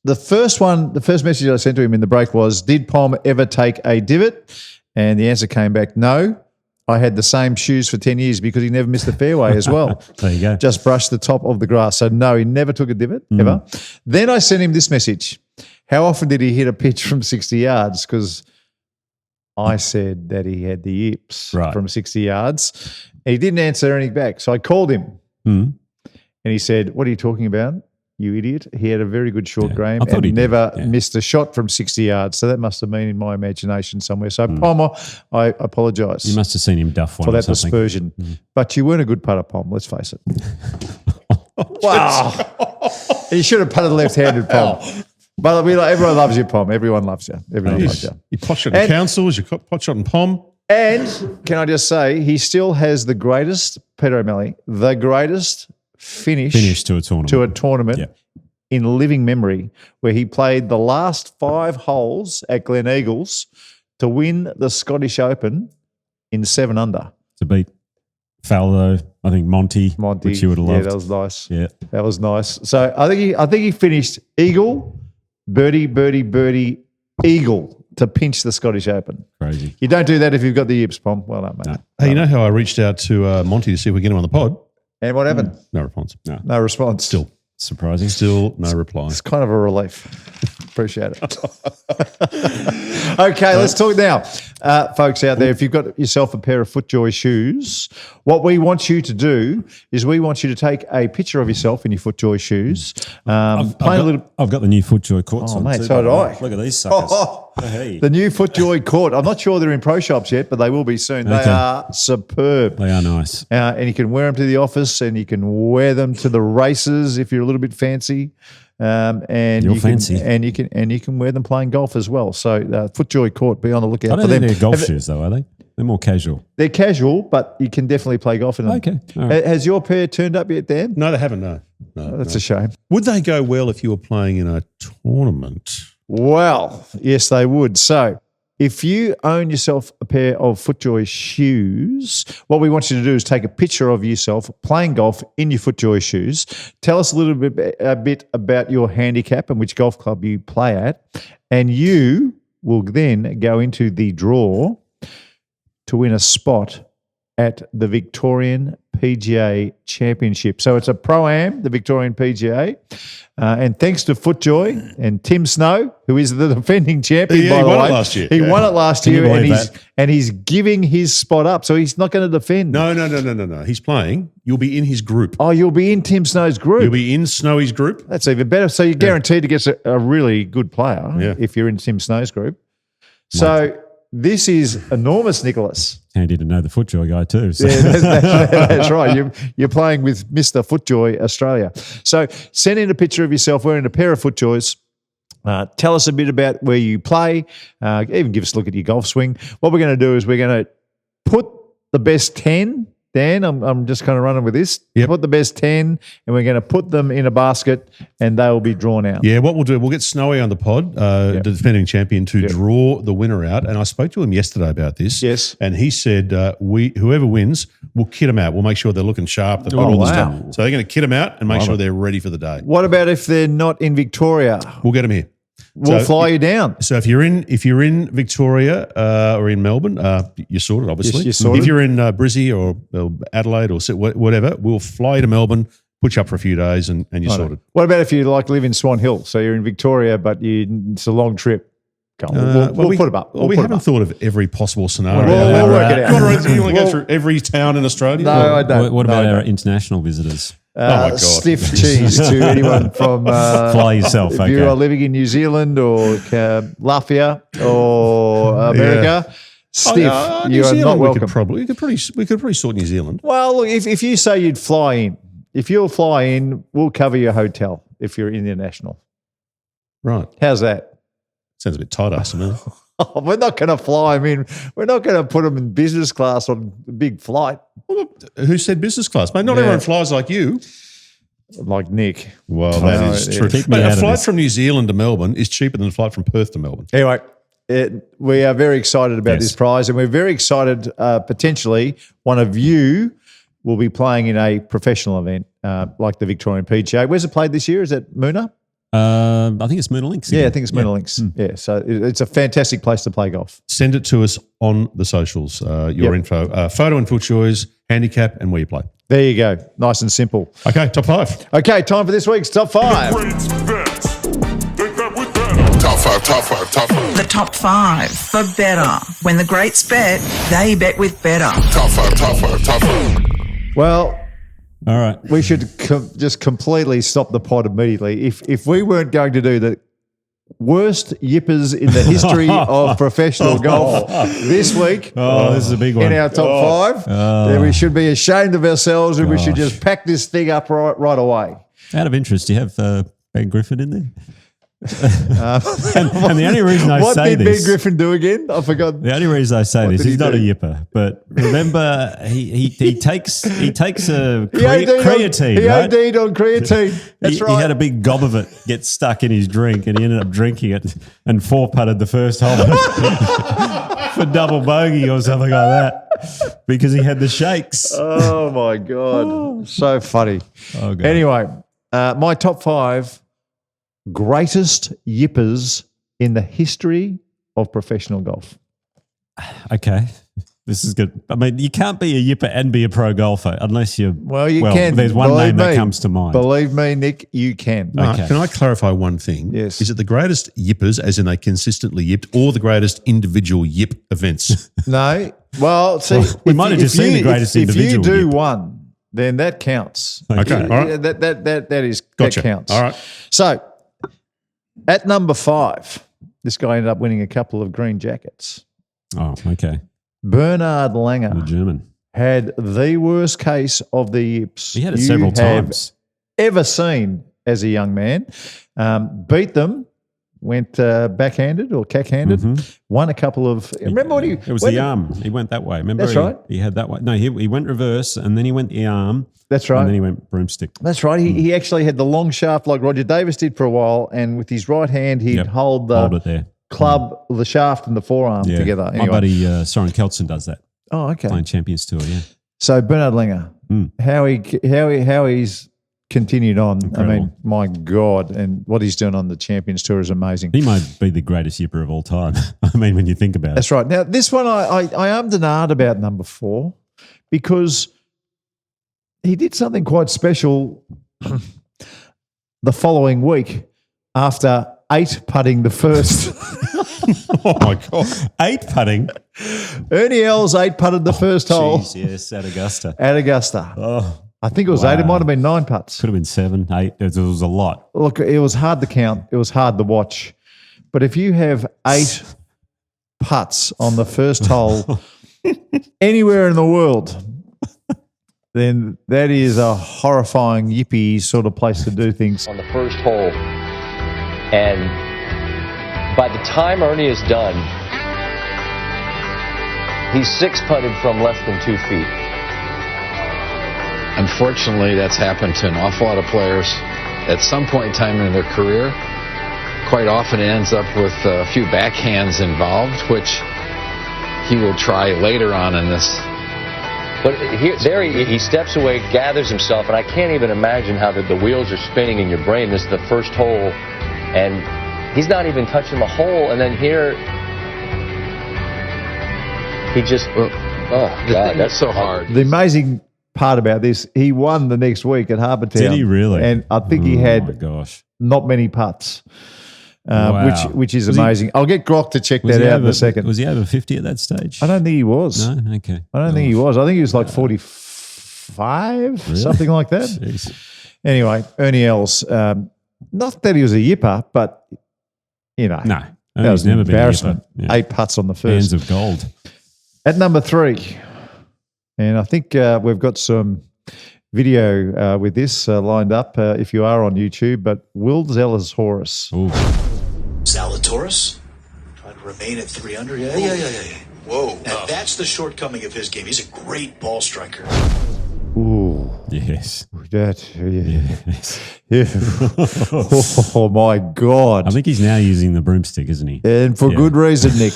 the first message I sent to him in the break was, did Pom ever take a divot? And the answer came back, no. I had the same shoes for 10 years because he never missed the fairway as well. There you go. Just brushed the top of the grass. So no, he never took a divot, ever. Then I sent him this message. How often did he hit a pitch from 60 yards? Because I said that he had the yips from 60 yards. And he didn't answer anything back. So I called him and he said, what are you talking about, you idiot? He had a very good short game and he never missed a shot from 60 yards. So that must have been in my imagination somewhere. So, Pom, I apologise. You must have seen him duff one for or that something. dispersion. But you weren't a good putter, Pom, let's face it. Wow. You should have putted left-handed, Pom. But everyone loves you, Pom. Everyone loves you. Everyone loves you. You pot shot in councils, you pot shot in Pom. And can I just say, he still has the greatest, Peter O'Malley, the greatest finish to a tournament. In living memory, where he played the last 5 holes at Glen Eagles to win the Scottish Open in 7 under. To beat Faldo, I think Monty, which you would have loved. Yeah, that was nice. Yeah, that was nice. So I think he finished eagle, birdie, birdie, birdie, eagle to pinch the Scottish Open. Crazy. You don't do that if you've got the yips, Pom. Well done, mate. No. Hey, you know how I reached out to Monty to see if we get him on the pod? And what happened? No response. No response. Still surprising. Still no reply. It's kind of a relief. Appreciate it. Okay, let's talk now. Folks out there, if you've got yourself a pair of FootJoy shoes, what we want you to do is we want you to take a picture of yourself in your FootJoy shoes. I've got the new FootJoy courts. Oh, mate, so do I. Look at these suckers. Hey. The new FootJoy court. I'm not sure they're in pro shops yet, but they will be soon. They are superb. They are nice. And you can wear them to the office, and you can wear them to the races if you're a little bit fancy. And You're you fancy. you can wear them playing golf as well. So FootJoy court, be on the lookout I don't for them. think they're golf shoes though, are they? They're more casual. They're casual, but you can definitely play golf in them. Okay. All right. Has your pair turned up yet, Dan? No, they haven't. No. That's a shame. Would they go well if you were playing in a tournament? Well, yes, they would. So if you own yourself a pair of FootJoy shoes, what we want you to do is take a picture of yourself playing golf in your FootJoy shoes. Tell us a bit about your handicap and which golf club you play at, and you will then go into the draw to win a spot at the Victorian PGA Championship. So it's a Pro-Am, the Victorian PGA. And thanks to FootJoy and Tim Snow, who is the defending champion, by the way. He won it last year. He won it last year, believe and he's giving his spot up. So he's not going to defend. No. He's playing. You'll be in his group. Oh, you'll be in Tim Snow's group. You'll be in Snowy's group. That's even better. So you're guaranteed to get a really good player if you're in Tim Snow's group. So this is enormous, Nicholas. Handy to know the FootJoy guy too. So. Yeah, that's right. You're playing with Mr. FootJoy Australia. So send in a picture of yourself wearing a pair of FootJoys. Tell us a bit about where you play. Even give us a look at your golf swing. What we're going to do is we're going to put the best 10. Dan, I'm just kind of running with this. Yep. Put the best 10, and we're going to put them in a basket, and they will be drawn out. Yeah, what we'll do, we'll get Snowy on the pod, the defending champion, to draw the winner out. And I spoke to him yesterday about this. Yes. And he said, whoever wins, we'll kit them out. We'll make sure they're looking sharp. They've got all the stuff. So they're going to kit them out and make sure they're ready for the day. What about if they're not in Victoria? We'll get them here. We'll fly you down. So if you're in Victoria or in Melbourne, you're sorted, obviously. Yes, you're sorted. If you're in Brizzy or Adelaide or whatever, we'll fly you to Melbourne, put you up for a few days, and you're sorted. What about if you live in Swan Hill? So you're in Victoria, but it's a long trip. We'll put them up. We haven't thought of every possible scenario. We'll work it out. You want to go through every town in Australia? No, I don't. What about our international visitors? Oh my God. Stiff cheese to anyone from fly yourself. If you are living in New Zealand or Latvia or America, stiff. You are not welcome. We could probably sort New Zealand. Well, look, if you say you'd fly in, if you'll fly in, we'll cover your hotel if you're international. Right. How's that? Sounds a bit tight ass, man. Oh, we're not going to fly them in. We're not going to put them in business class on a big flight. Who said business class? Mate, not everyone flies like you. Like Nick. Well, that is true. Mate, a flight from New Zealand to Melbourne is cheaper than a flight from Perth to Melbourne. Anyway, we are very excited about this prize, and we're very excited potentially one of you will be playing in a professional event like the Victorian PGA. Where's it played this year? Is it Moona? I think it's Moona Links. Yeah, I think it's Moona Links. Yeah, so it's a fantastic place to play golf. Send it to us on the socials, your info, photo and FootJoys, handicap, and where you play. There you go. Nice and simple. Okay, top 5. Okay, time for this week's top 5. Top 5. The top 5 for better. When the greats bet, they bet with better. Top 5. Well, all right. We should just completely stop the pod immediately. If we weren't going to do the worst yippers in the history of professional golf this week. This is a big one. In our top 5, then we should be ashamed of ourselves and we should just pack this thing up right away. Out of interest, do you have Ben Griffin in there? And the only reason I say this, what did Ben Griffin do again? I forgot. The only reason I say this, he's not a yipper, but remember he takes a creatine. He OD'd on creatine. That's right. He had a big gob of it get stuck in his drink, and he ended up drinking it and 4-putted the first hole for double bogey or something like that because he had the shakes. Oh my God, so funny. Oh, God. Anyway, my top 5. Greatest yippers in the history of professional golf. Okay. This is good. I mean, you can't be a yipper and be a pro golfer unless you're. Well, you can. There's one Believe name that me. comes to mind. Believe me, Nick, you can. Okay. Can I clarify one thing? Yes. Is it the greatest yippers, as in they consistently yipped, or the greatest individual yip events? No. Well, see, we might have just seen the greatest individual If you do yip. one, then that counts. Okay, all right. That counts. All right. So, at number 5, this guy ended up winning a couple of green jackets. Oh, okay. Bernard The Langer German. had the worst case of the yips He had it several times. ever seen as a young man. Beat them, went backhanded or cack-handed, won a couple of. Remember what It was the arm. He went that way. Remember? That's right. He had that way. No, he went reverse and then he went the arm. That's right. And then he went broomstick. That's right. He actually had the long shaft like Roger Davis did for a while, and with his right hand, he'd hold it there. Club, the shaft and the forearm together. Anyway. My buddy Soren Keltson does that. Oh, okay. Playing Champions Tour, yeah. So Bernard Langer, how he's continued on. Incredible. I mean, my God, and what he's doing on the Champions Tour is amazing. He might be the greatest yipper of all time. I mean, when you think about it. That's right. Now, this one I am denied about number 4 because he did something quite special the following week after 8 putting the first. Oh, my God. 8 putting? Ernie Els 8 putted the first hole. Jeez, yes, at Augusta. At Augusta. Oh, I think it was 8. It might have been 9 putts. could have been 7, 8. It was a lot. Look, it was hard to count. It was hard to watch. But if you have 8 putts on the first hole anywhere in the world, then that is a horrifying yippy sort of place to do things. On the first hole, and by the time Ernie is done, he's 6-putted from less than 2 feet. Unfortunately, that's happened to an awful lot of players at some point in time in their career. Quite often it ends up with a few backhands involved, which he will try later on in this. But he steps away, gathers himself, and I can't even imagine how the wheels are spinning in your brain. This is the first hole, and he's not even touching the hole, and then here he just, God, that's so hard. The amazing part about this, he won the next week at Harbour Town. Did he really? And I think he had not many putts. Wow. Which is amazing. I'll get Grock to check that out in a second. Was he over 50 at that stage? I don't think he was. No? Okay. I don't think he was. I think he was like 45, something like that. Jeez. Anyway, Ernie Els, not that he was a yipper, but, you know. No. That was never an embarrassment. been a yipper. Yeah. 8 putts on the first. Hands of gold. At number 3, and I think we've got some video with this lined up if you are on YouTube, but Will Zalatoris. Zalatoris trying to remain at 3 under. Yeah. Whoa. Now that's the shortcoming of his game. He's a great ball striker. Ooh. Yes. That, Yes. yeah. Oh, my God. I think he's now using the broomstick, isn't he? And for good reason, Nick.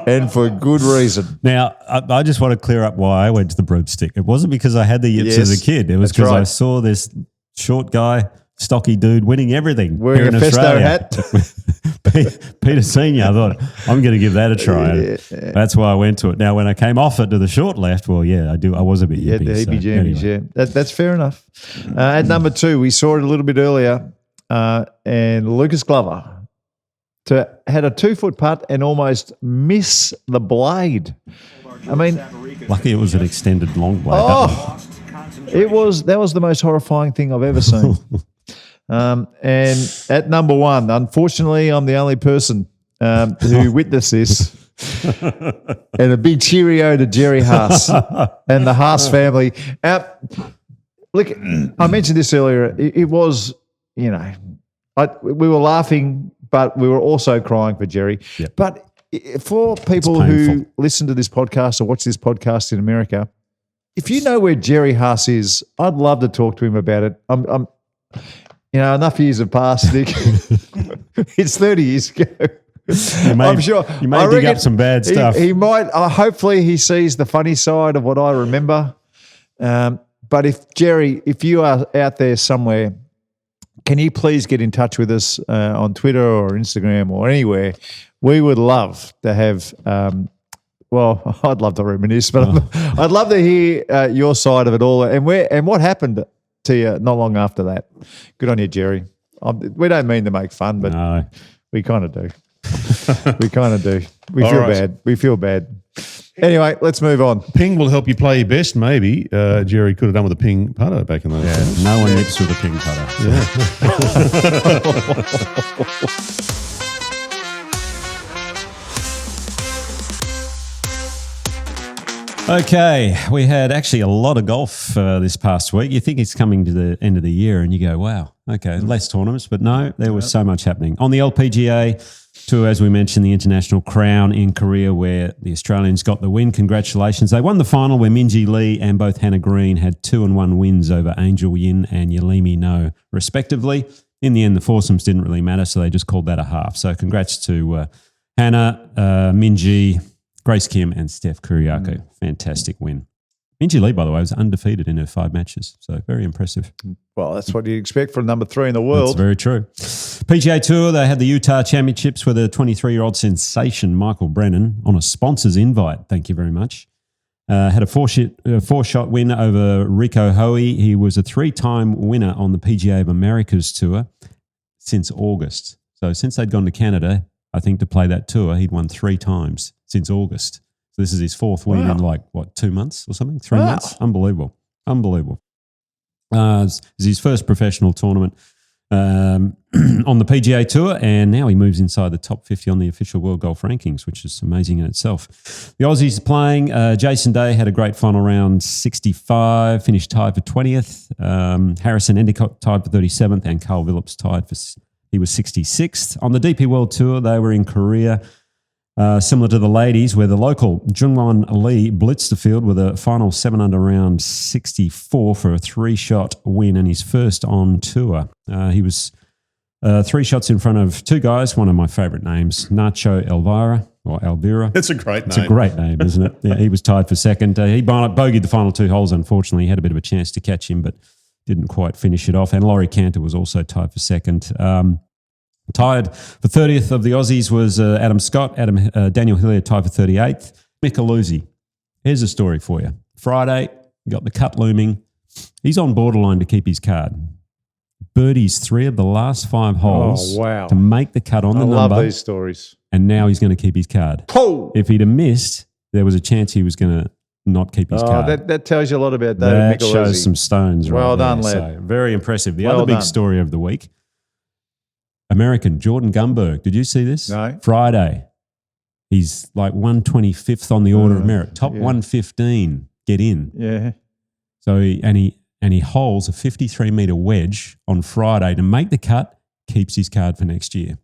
And for good reason. Now, I just want to clear up why I went to the broomstick. It wasn't because I had the yips as a kid. It was because I saw this short guy, stocky dude, winning everything. Wearing here in a Festo Australia. hat. Peter Senior, I thought, I'm going to give that a try. That's why I went to it. Now, when I came off it to the short left, well, yeah, I was a bit yippy. Yeah, the anyway. yeah. That's fair enough. At number 2, we saw it a little bit earlier, and Lucas Glover had a 2-foot putt and almost miss the blade. I mean, lucky it was an extended long blade. Oh, that was the most horrifying thing I've ever seen. And at number 1, unfortunately, I'm the only person who witnessed this. And a big cheerio to Jerry Haas and the Haas family. Look, I mentioned this earlier. It was, you know, we were laughing, but we were also crying for Jerry. Yep. But for people who listen to this podcast or watch this podcast in America, if you know where Jerry Haas is, I'd love to talk to him about it. I'm you know, enough years have passed, Nick. It's 30 years ago. I'm sure. You may dig up some bad stuff. He might. Hopefully he sees the funny side of what I remember. But if you are out there somewhere, can you please get in touch with us on Twitter or Instagram or anywhere? We would love to have well, I'd love to reminisce, but I'd love to hear your side of it all and what happened to you not long after that. Good on you, Jerry. We don't mean to make fun, but no. We kind of do. We kind of do. We feel bad. We feel bad. Anyway, let's move on. Ping will help you play your best, maybe. Jerry could have done with a ping putter back in those days. No one yips with a ping putter. Okay, we had actually a lot of golf this past week. You think it's coming to the end of the year and you go, wow, okay, less tournaments. But no, there was so much happening. On the LPGA Tour, as we mentioned, the International Crown in Korea where the Australians got the win. Congratulations. They won the final where Minjee Lee and both Hannah Green had 2-1 wins over Angel Yin and Yalimi No, respectively. In the end, the foursomes didn't really matter, so they just called that a half. So congrats to Hannah, Minjee, Grace Kim and Steph Kuriakou. Fantastic win. Minjee Lee, by the way, was undefeated in her 5 matches, so very impressive. Well, that's what you expect from number 3 in the world. That's very true. PGA Tour, they had the Utah Championships with a 23-year-old sensation, Michael Brennan, on a sponsor's invite. Thank you very much. Had a four-shot win over Rico Hoey. He was a 3-time winner on the PGA of Americas Tour since August. So since they'd gone to Canada, I think to play that tour, he'd won 3 times since August. So this is his 4th win in 2 months or something? 3 months? Unbelievable. It's his first professional tournament on the PGA Tour, and now he moves inside the top 50 on the official World Golf Rankings, which is amazing in itself. The Aussies playing, Jason Day had a great final round, 65, finished tied for 20th. Harrison Endicott tied for 37th, and Carl Phillips tied for, he was 66th. On the DP World Tour, they were in Korea, similar to the ladies, where the local Jungwon Lee blitzed the field with a final 7-under round 64 for a 3-shot win and his first on tour. He was 3 shots in front of 2 guys, one of my favourite names, Nacho Elvira. It's a great name. It's a great name, isn't it? Yeah, he was tied for second. He bogeyed the final 2 holes, unfortunately. He had a bit of a chance to catch him, but didn't quite finish it off. And Laurie Cantor was also tied for second. Tied for 30th of the Aussies was Adam Scott. Daniel Hillier tied for 38th. Micheluzzi. Here's a story for you. Friday, you got the cut looming. He's on borderline to keep his card. Birdies 3 of the last 5 holes to make the cut on the number. I love these stories. And now he's going to keep his card. Oh! If he'd have missed, there was a chance he was going to not keep his card. That tells you a lot about David Micheluzzi. That shows some stones right Well done, there. lad. So very impressive. The Well other big done. story of the week, American Jordan Gumberg. Did you see this? No. Friday. He's like 125th on the order of merit. Top 115 get in. Yeah. So he holds a 53-metre wedge on Friday to make the cut, keeps his card for next year.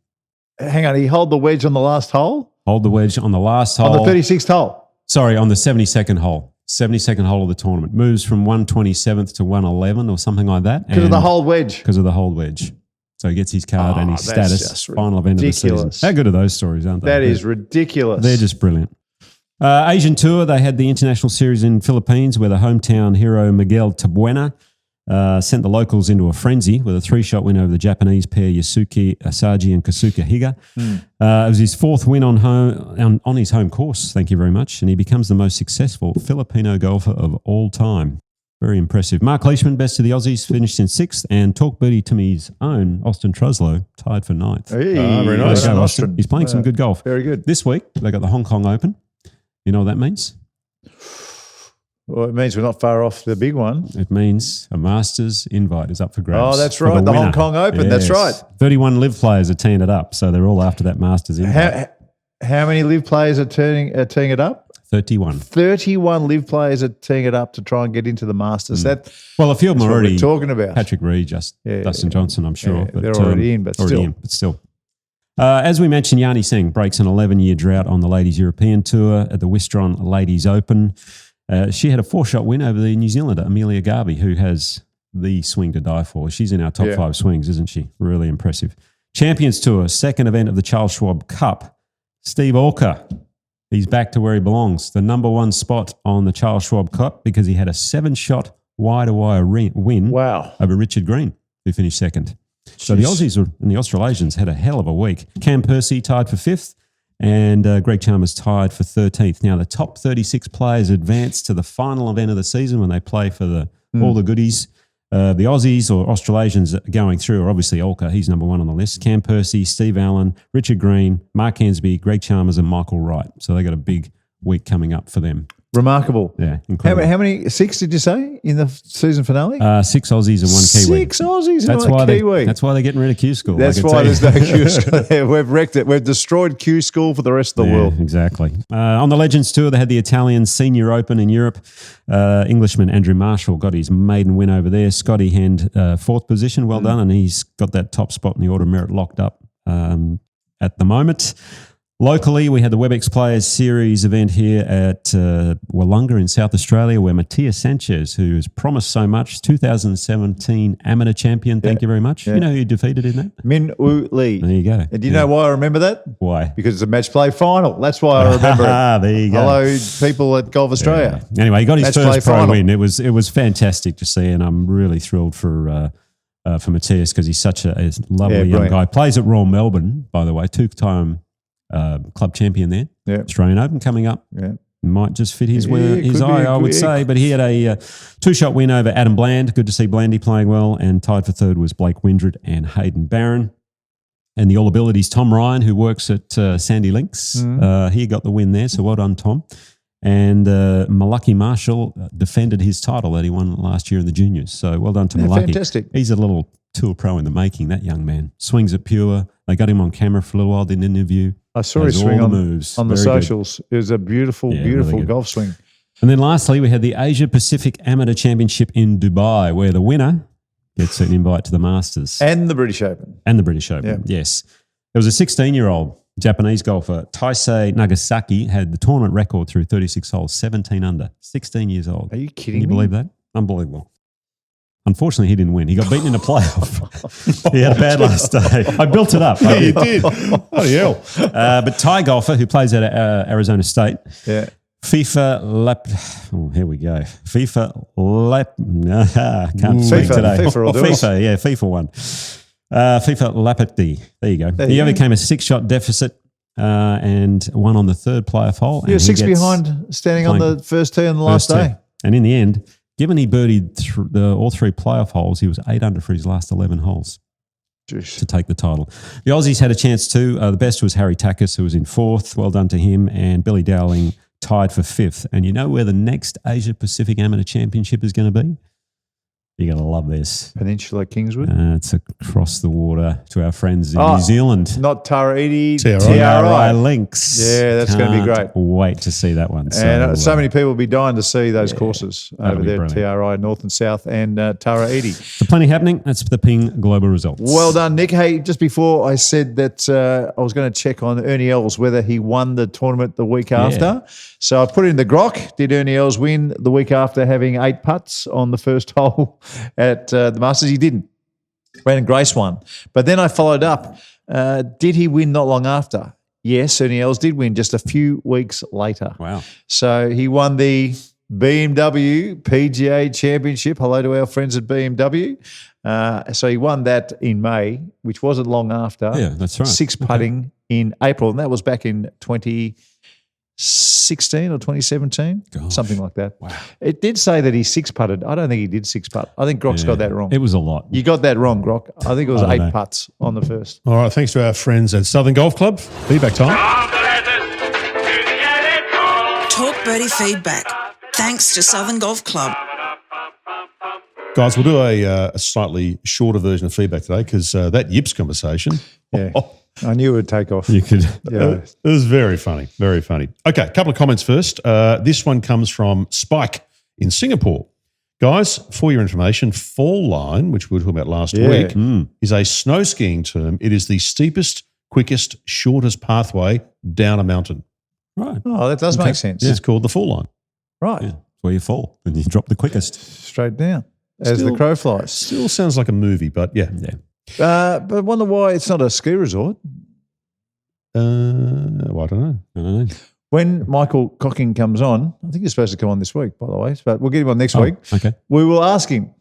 Hang on, he hold the wedge on the last hole? Hold the wedge on the last hole. On the 36th hole? Sorry, on the 72nd hole. 72nd hole of the tournament. Moves from 127th to 111 or something like that. Because of the hold wedge? Because of the hold wedge. So he gets his card and his status, final event of the season. How good are those stories, aren't they? That is ridiculous. They're just brilliant. Asian Tour, they had the International Series in Philippines where the hometown hero Miguel Tabuena sent the locals into a frenzy with a 3-shot win over the Japanese pair Yasuki Asagi and Kasuka Higa. It was his 4th win on his home course, thank you very much, and he becomes the most successful Filipino golfer of all time. Very impressive. Mark Leishman, best of the Aussies, finished in 6th, and TalkBirdieTome's own Austin Truslow tied for 9th. Hey, very nice. Go, Austin. He's playing some good golf. Very good. This week, they got the Hong Kong Open. You know what that means? Well, it means we're not far off the big one. It means a Masters invite is up for grabs. Oh, that's right. The Hong Kong Open. Yes. That's right. 31 live players are teeing it up, so they're all after that Masters invite. How many live players are teeing it up? 31. 31 live players are teeing it up to try and get into the Masters. Well, a few of them are already talking about. Patrick Reed, Dustin Johnson, I'm sure. Yeah, they're already in, but still. As we mentioned, Yani Tseng breaks an 11-year drought on the Ladies European Tour at the Wistron Ladies Open. She had a 4-shot win over the New Zealander, Amelia Garvey, who has the swing to die for. She's in our top 5 swings, isn't she? Really impressive. Champions Tour, 2nd event of the Charles Schwab Cup. Steve Orker, he's back to where he belongs. The number 1 spot on the Charles Schwab Cup because he had a 7-shot wire-to-wire win over Richard Green, who finished 2nd. So the Aussies and the Australasians had a hell of a week. Cam Percy tied for 5th, And Greg Chalmers tied for 13th. Now, the top 36 players advance to the final event of the season when they play for all the goodies. The Aussies or Australasians going through are obviously Olka. He's number one on the list. Cam Percy, Steve Allen, Richard Green, Mark Hansby, Greg Chalmers and Michael Wright. So they got a big week coming up for them. Remarkable. Yeah, incredible. How many? 6 did you say in the season finale? 6 Aussies and 1 Kiwi. 6 Aussies and 1 Kiwi. That's why they're getting rid of Q School. That's why there's no Q School. Yeah, we've wrecked it. We've destroyed Q School for the rest of the world. Exactly. On the Legends Tour, they had the Italian Senior Open in Europe. Englishman Andrew Marshall got his maiden win over there. Scotty Hand, 4th position. Well done. And he's got that top spot in the Order of Merit locked up at the moment. Locally, we had the WebEx Players Series event here at Wollonga in South Australia, where Matthias Sanchez, who has promised so much, 2017 amateur champion, thank you very much. You know who you defeated in that? Min Woo Lee. There you go. And do you know why I remember that? Why? Because it's a match play final. That's why I remember it. There you go. Hello, people at Golf Australia. Yeah. Anyway, he got his Match first play pro final. win. It was fantastic to see, and I'm really thrilled for Matthias because he's such a lovely young guy. Plays at Royal Melbourne, by the way, 2-time club champion there. Yeah. Australian Open coming up. Yeah. Might just fit his eye, I would say. But he had a 2-shot win over Adam Bland. Good to see Blandy playing well. And tied for 3rd was Blake Windred and Hayden Barron. And the All Abilities, Tom Ryan, who works at Sandy Links. He got the win there, so well done, Tom. And Malaki Marshall defended his title that he won last year in the juniors. So well done to Malaki. Fantastic. He's a little tour pro in the making, that young man. Swings it pure. They got him on camera for a little while, did an interview. I saw his swing on the Very socials. good. It was a beautiful, beautiful really golf swing. And then lastly, we had the Asia Pacific Amateur Championship in Dubai, where the winner gets an invite to the Masters. And the British Open. Yes. There was a 16-year-old Japanese golfer, Taisei Nagasaki, had the tournament record through 36 holes, 17 under, 16 years old. Are you kidding me? Can you believe that? Unbelievable. Unfortunately, he didn't win. He got beaten in a playoff. He had a bad last day. I built it up. Yeah, you did. Oh, hell. But Thai golfer who plays at Arizona State, FIFA Lap. Oh, here we go. FIFA Lap. Can't speak today. FIFA won. FIFA Lapati. There you go. He overcame a 6-shot deficit and won on the 3rd playoff hole. You're 6 behind, standing on the first tee on the last day. And in the end, given he birdied all 3 playoff holes, he was 8 under for his last 11 holes to take the title. The Aussies had a chance too. The best was Harry Takis, who was in 4th. Well done to him. And Billy Dowling tied for 5th. And you know where the next Asia Pacific Amateur Championship is going to be? You're going to love this. Peninsula Kingswood? It's across the water to our friends in New Zealand. Not Taraiti, TRI Links. Yeah, that's going to be great. Wait to see that one. And so many people will be dying to see those courses over there, TRI, North and South, and Taraiti. So plenty happening. That's the Ping Global results. Well done, Nick. Hey, just before I said that I was going to check on Ernie Els whether he won the tournament the week after. So I put it in the grok. Did Ernie Els win the week after having 8 putts on the first hole at the Masters? He didn't. Brandon Grace won. But then I followed up. Did he win not long after? Yes, Ernie Els did win just a few weeks later. Wow. So he won the BMW PGA Championship. Hello to our friends at BMW. So he won that in May, which wasn't long after. Yeah, that's right. 6 putting in April. And that was back in 2016 or 2017, something like that. Wow. It did say that he 6-putted. I don't think he did 6-putt. I think Grok's got that wrong. It was a lot. You got that wrong, Grok. I think it was 8 putts on the first. All right, thanks to our friends at Southern Golf Club. Feedback time. Talk Birdie feedback. Thanks to Southern Golf Club. Guys, we'll do a slightly shorter version of feedback today because that yips conversation. Yeah. I knew it would take off. You could. Yeah. It was very funny, very funny. Okay, a couple of comments first. This one comes from Spike in Singapore. Guys, for your information, fall line, which we were talking about last week, is a snow skiing term. It is the steepest, quickest, shortest pathway down a mountain. Right. Oh, that does make sense. It's called the fall line. Right. Yeah. Where you fall and you drop the quickest. Straight down as the crow flies. Still sounds like a movie, but yeah. But I wonder why it's not a ski resort. Well, I don't know. When Michael Cocking comes on, I think he's supposed to come on this week, by the way, but we'll get him on next week. Okay. We will ask him.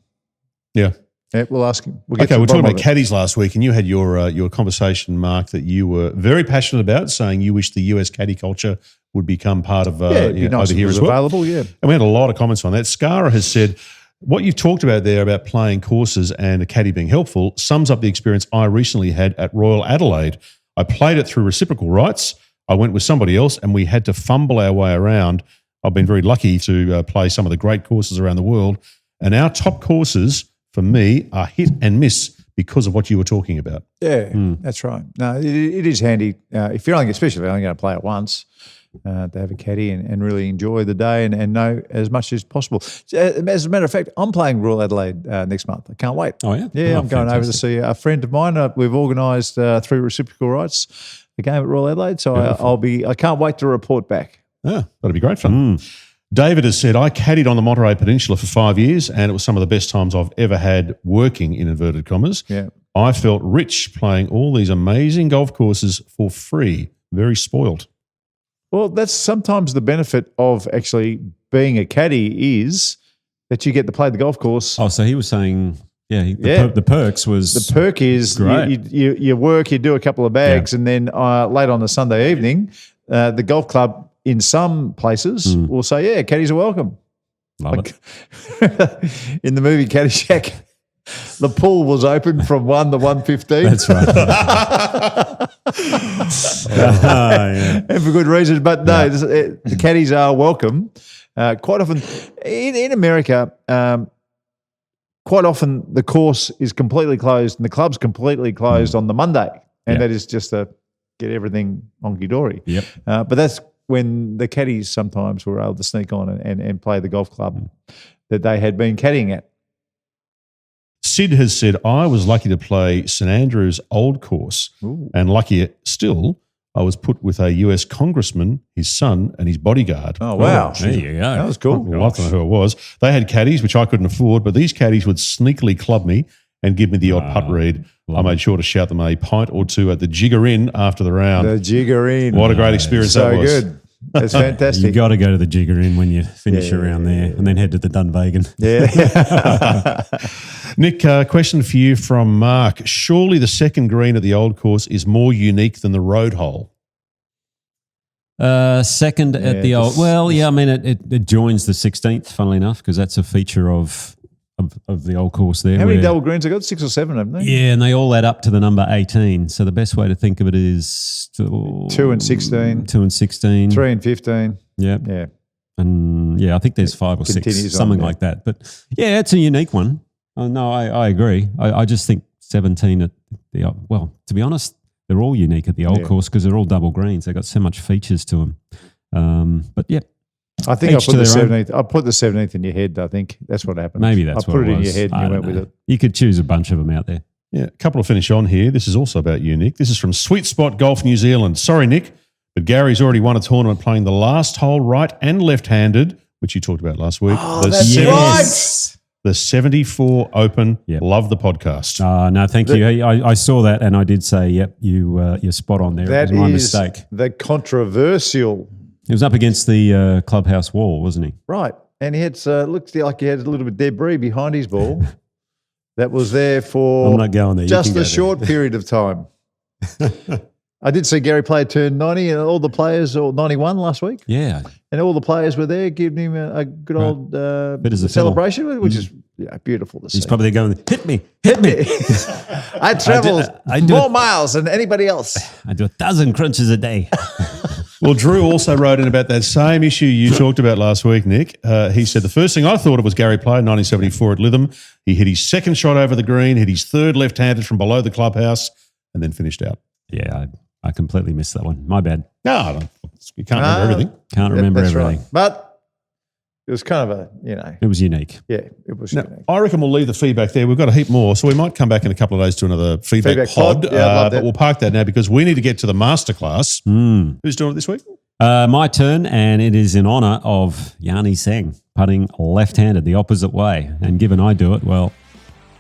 Yeah. Yeah, we'll ask him. We'll Okay, we're talking about caddies last week, and you had your conversation, Mark, that you were very passionate about, saying you wish the US caddy culture would become part of it'd be nice over if here it was as well. available, yeah. And we had a lot of comments on that. Scara has said, what you've talked about there about playing courses and a caddy being helpful sums up the experience I recently had at Royal Adelaide. I played it through reciprocal rights. I went with somebody else and we had to fumble our way around. I've been very lucky to play some of the great courses around the world. And our top courses, for me, are hit and miss because of what you were talking about. Yeah, that's right. No, it is handy if you're only, especially if you're only going to play it once, to have a caddy and really enjoy the day and know as much as possible. As a matter of fact, I'm playing Royal Adelaide next month. I can't wait. Oh, yeah? Yeah, Oh, I'm going over to see a friend of mine. We've organised through reciprocal rights a game at Royal Adelaide, so I can't wait to report back. Yeah, that'll be great fun. David has said, I caddied on the Monterey Peninsula for 5 years and it was some of the best times I've ever had working, in inverted commas. Yeah. I felt rich playing all these amazing golf courses for free. Very spoiled. Well, that's sometimes the benefit of actually being a caddy is that you get to play the golf course. Oh, so he was saying, the perks was the perk is great. You work, you do a couple of bags, and then late on a Sunday evening, the golf club in some places will say, "Yeah, caddies are welcome." Love it. In the movie Caddyshack, the pool was open from 1 to 1:15. That's right. And for good reason. But no, the caddies are welcome. Quite often in America, quite often the course is completely closed and the club's completely closed on the Monday, and that is just to get everything honky-dory. Yep. But that's when the caddies sometimes were able to sneak on and play the golf club that they had been caddying at. Sid has said, I was lucky to play St Andrews Old Course, and luckier still, I was put with a US congressman, his son, and his bodyguard. Oh, wow. There you go. That was cool. Well, I don't know who it was. They had caddies, which I couldn't afford, but these caddies would sneakily club me and give me the odd putt read. I made sure to shout them a pint or two at the Jigger Inn after the round. The Jigger Inn. What a great experience that was. So good. That's fantastic. You've got to go to the Jigger Inn when you finish around there and then head to the Dunvegan. Yeah. Nick, question for you from Mark. Surely the second green at the Old Course is more unique than the road hole? Second at the Old... Well, I mean, it joins the 16th, funnily enough, because that's a feature of the Old Course there. How many double greens have got? 6 or 7, haven't they? Yeah, and they all add up to the number 18. So the best way to think of it is 2 and 16. 2 and 16. 3 and 15. Yeah. Yeah. And I think there's 5 or 6, something like that. But yeah, it's a unique one. No, I agree. I just think 17 at the, well, to be honest, they're all unique at the Old Course because they're all double greens. They've got so much features to them. But yeah. I think I put the 17th. I put the 17th in your head. I think that's what happened. Maybe that's what it was. I put it in your head and you went with it. You could choose a bunch of them out there. Yeah, a couple to finish on here. This is also about unique. This is from Sweet Spot Golf New Zealand. Sorry, Nick, but Gary's already won a tournament playing the last hole right and left-handed, which you talked about last week. Oh, that's right. The 74 Open. Yep. Love the podcast. No, thank you. I saw that and I did say, yep, you're spot on there. That it was my is mistake. The controversial. He was up against the clubhouse wall, wasn't he? Right. And he had looked like he had a little bit of debris behind his ball that was there for I'm not going there. just a short period of time. I did see Gary play a turn 90 and all the players, or 91 last week. Yeah. And all the players were there giving him a good old bit as a celebration, which is beautiful to see. He's probably going, hit me. I travel more miles than anybody else. I do 1,000 crunches a day. Well, Drew also wrote in about that same issue you talked about last week, Nick. He said, the first thing I thought of was Gary played 1974 at Lytham. He hit his second shot over the green, hit his third left-handed from below the clubhouse, and then finished out. Yeah, I completely missed that one. My bad. No, you can't remember everything. Can't remember that's everything. Right. But it was kind of It was unique. Yeah, it was unique. I reckon we'll leave the feedback there. We've got a heap more, so we might come back in a couple of days to another feedback pod. Yeah, but we'll park that now because we need to get to the masterclass. Who's doing it this week? My turn, and it is in honour of Yani Tseng, putting left-handed the opposite way. And given I do it, well,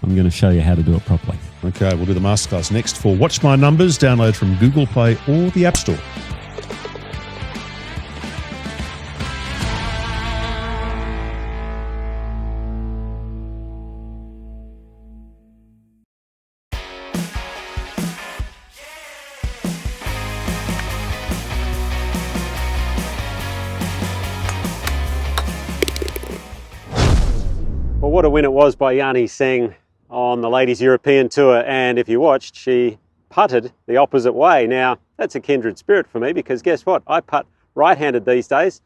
I'm going to show you how to do it properly. Okay, we'll do the masterclass next for Watch My Numbers. Download from Google Play or the App Store. what a win it was by Yani Tseng on the Ladies European Tour. And if you watched, she putted the opposite way. Now, that's a kindred spirit for me because guess what? I putt right-handed these days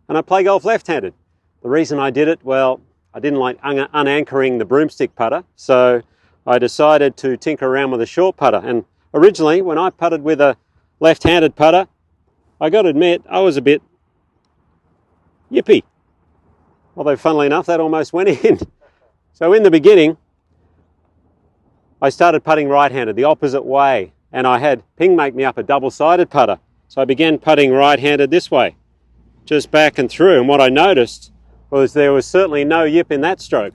and I play golf left-handed. The reason I did it, well, I didn't like unanchoring the broomstick putter, so I decided to tinker around with a short putter. And originally, when I putted with a left-handed putter, I got to admit, I was a bit yippy. Although, funnily enough, that almost went in. So in the beginning, I started putting right-handed, the opposite way, and I had Ping make me up a double-sided putter. So I began putting right-handed this way, just back and through. And what I noticed was there was certainly no yip in that stroke.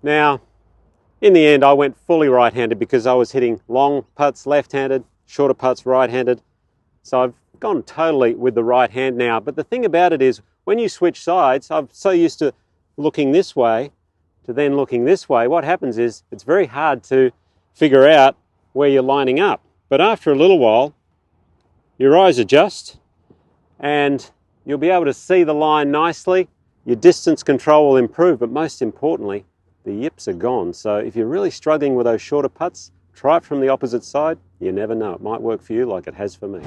Now, in the end, I went fully right-handed because I was hitting long putts left-handed, shorter putts right-handed. So I've gone totally with the right hand now. But the thing about it is, when you switch sides, I'm so used to looking this way to then looking this way. What happens is it's very hard to figure out where you're lining up. But after a little while, your eyes adjust and you'll be able to see the line nicely. Your distance control will improve, but most importantly, the yips are gone. So if you're really struggling with those shorter putts, try it from the opposite side. You never know. It might work for you like it has for me.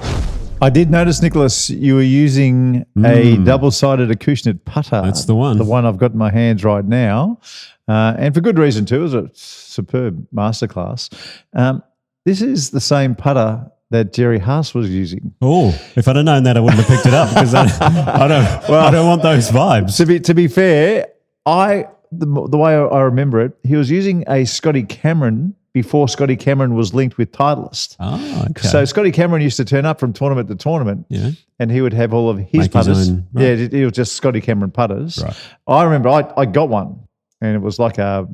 I did notice, Nicholas, you were using a double-sided Acushnet putter. That's the one. The one I've got in my hands right now. And for good reason too. It was a superb masterclass. This is the same putter that Jerry Haas was using. Oh, if I'd have known that, I wouldn't have picked it up because I don't want those vibes. To be fair, the way I remember it, he was using a Scotty Cameron before Scotty Cameron was linked with Titleist. Oh, okay. So Scotty Cameron used to turn up from tournament to tournament, and he would have all of his putters. Yeah, it was just Scotty Cameron putters. Right. I remember I got one, and it was like a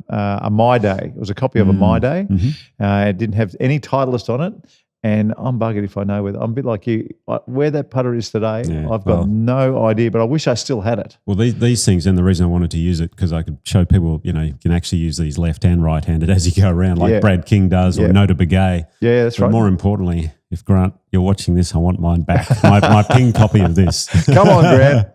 My Day. It was a copy of a My Day. Mm-hmm. It didn't have any Titleist on it. And I'm buggered if I know where. I'm a bit like you. Where that putter is today, I've got no idea, but I wish I still had it. Well, these things, and the reason I wanted to use it, because I could show people, you can actually use these left and right-handed as you go around, like Brad King does or Nota Begay. Yeah, that's right. But more importantly, if Grant, you're watching this, I want mine back. my Ping copy of this. Come on, Grant.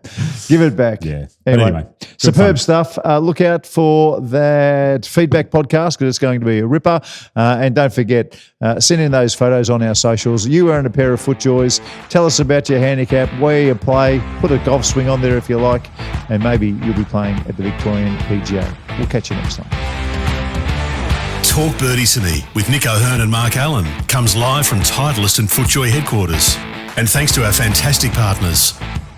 Give it back. Yeah. Anyway superb stuff. Look out for that feedback podcast because it's going to be a ripper. And don't forget, send in those photos on our socials. You earn a pair of FootJoys. Tell us about your handicap, where you play. Put a golf swing on there if you like. And maybe you'll be playing at the Victorian PGA. We'll catch you next time. Talk Birdie to Me with Nick O'Hearn and Mark Allen comes live from Titleist and FootJoy headquarters. And thanks to our fantastic partners,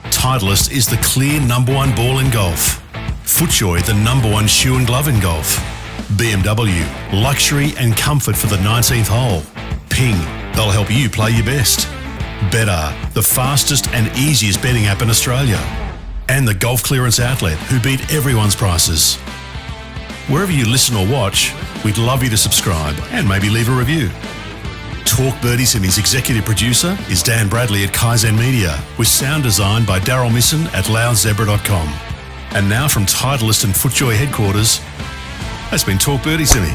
Titleist is the clear #1 ball in golf. FootJoy, the #1 shoe and glove in golf. BMW, luxury and comfort for the 19th hole. Ping, they'll help you play your best. Better, the fastest and easiest betting app in Australia. And the Golf Clearance Outlet, who beat everyone's prices. Wherever you listen or watch, we'd love you to subscribe and maybe leave a review. Talk Birdie to Me's executive producer is Dan Bradley at Kaizen Media, with sound design by Daryl Misson at loudzebra.com. And now from Titleist and FootJoy headquarters, that's been Talk Birdie to Me.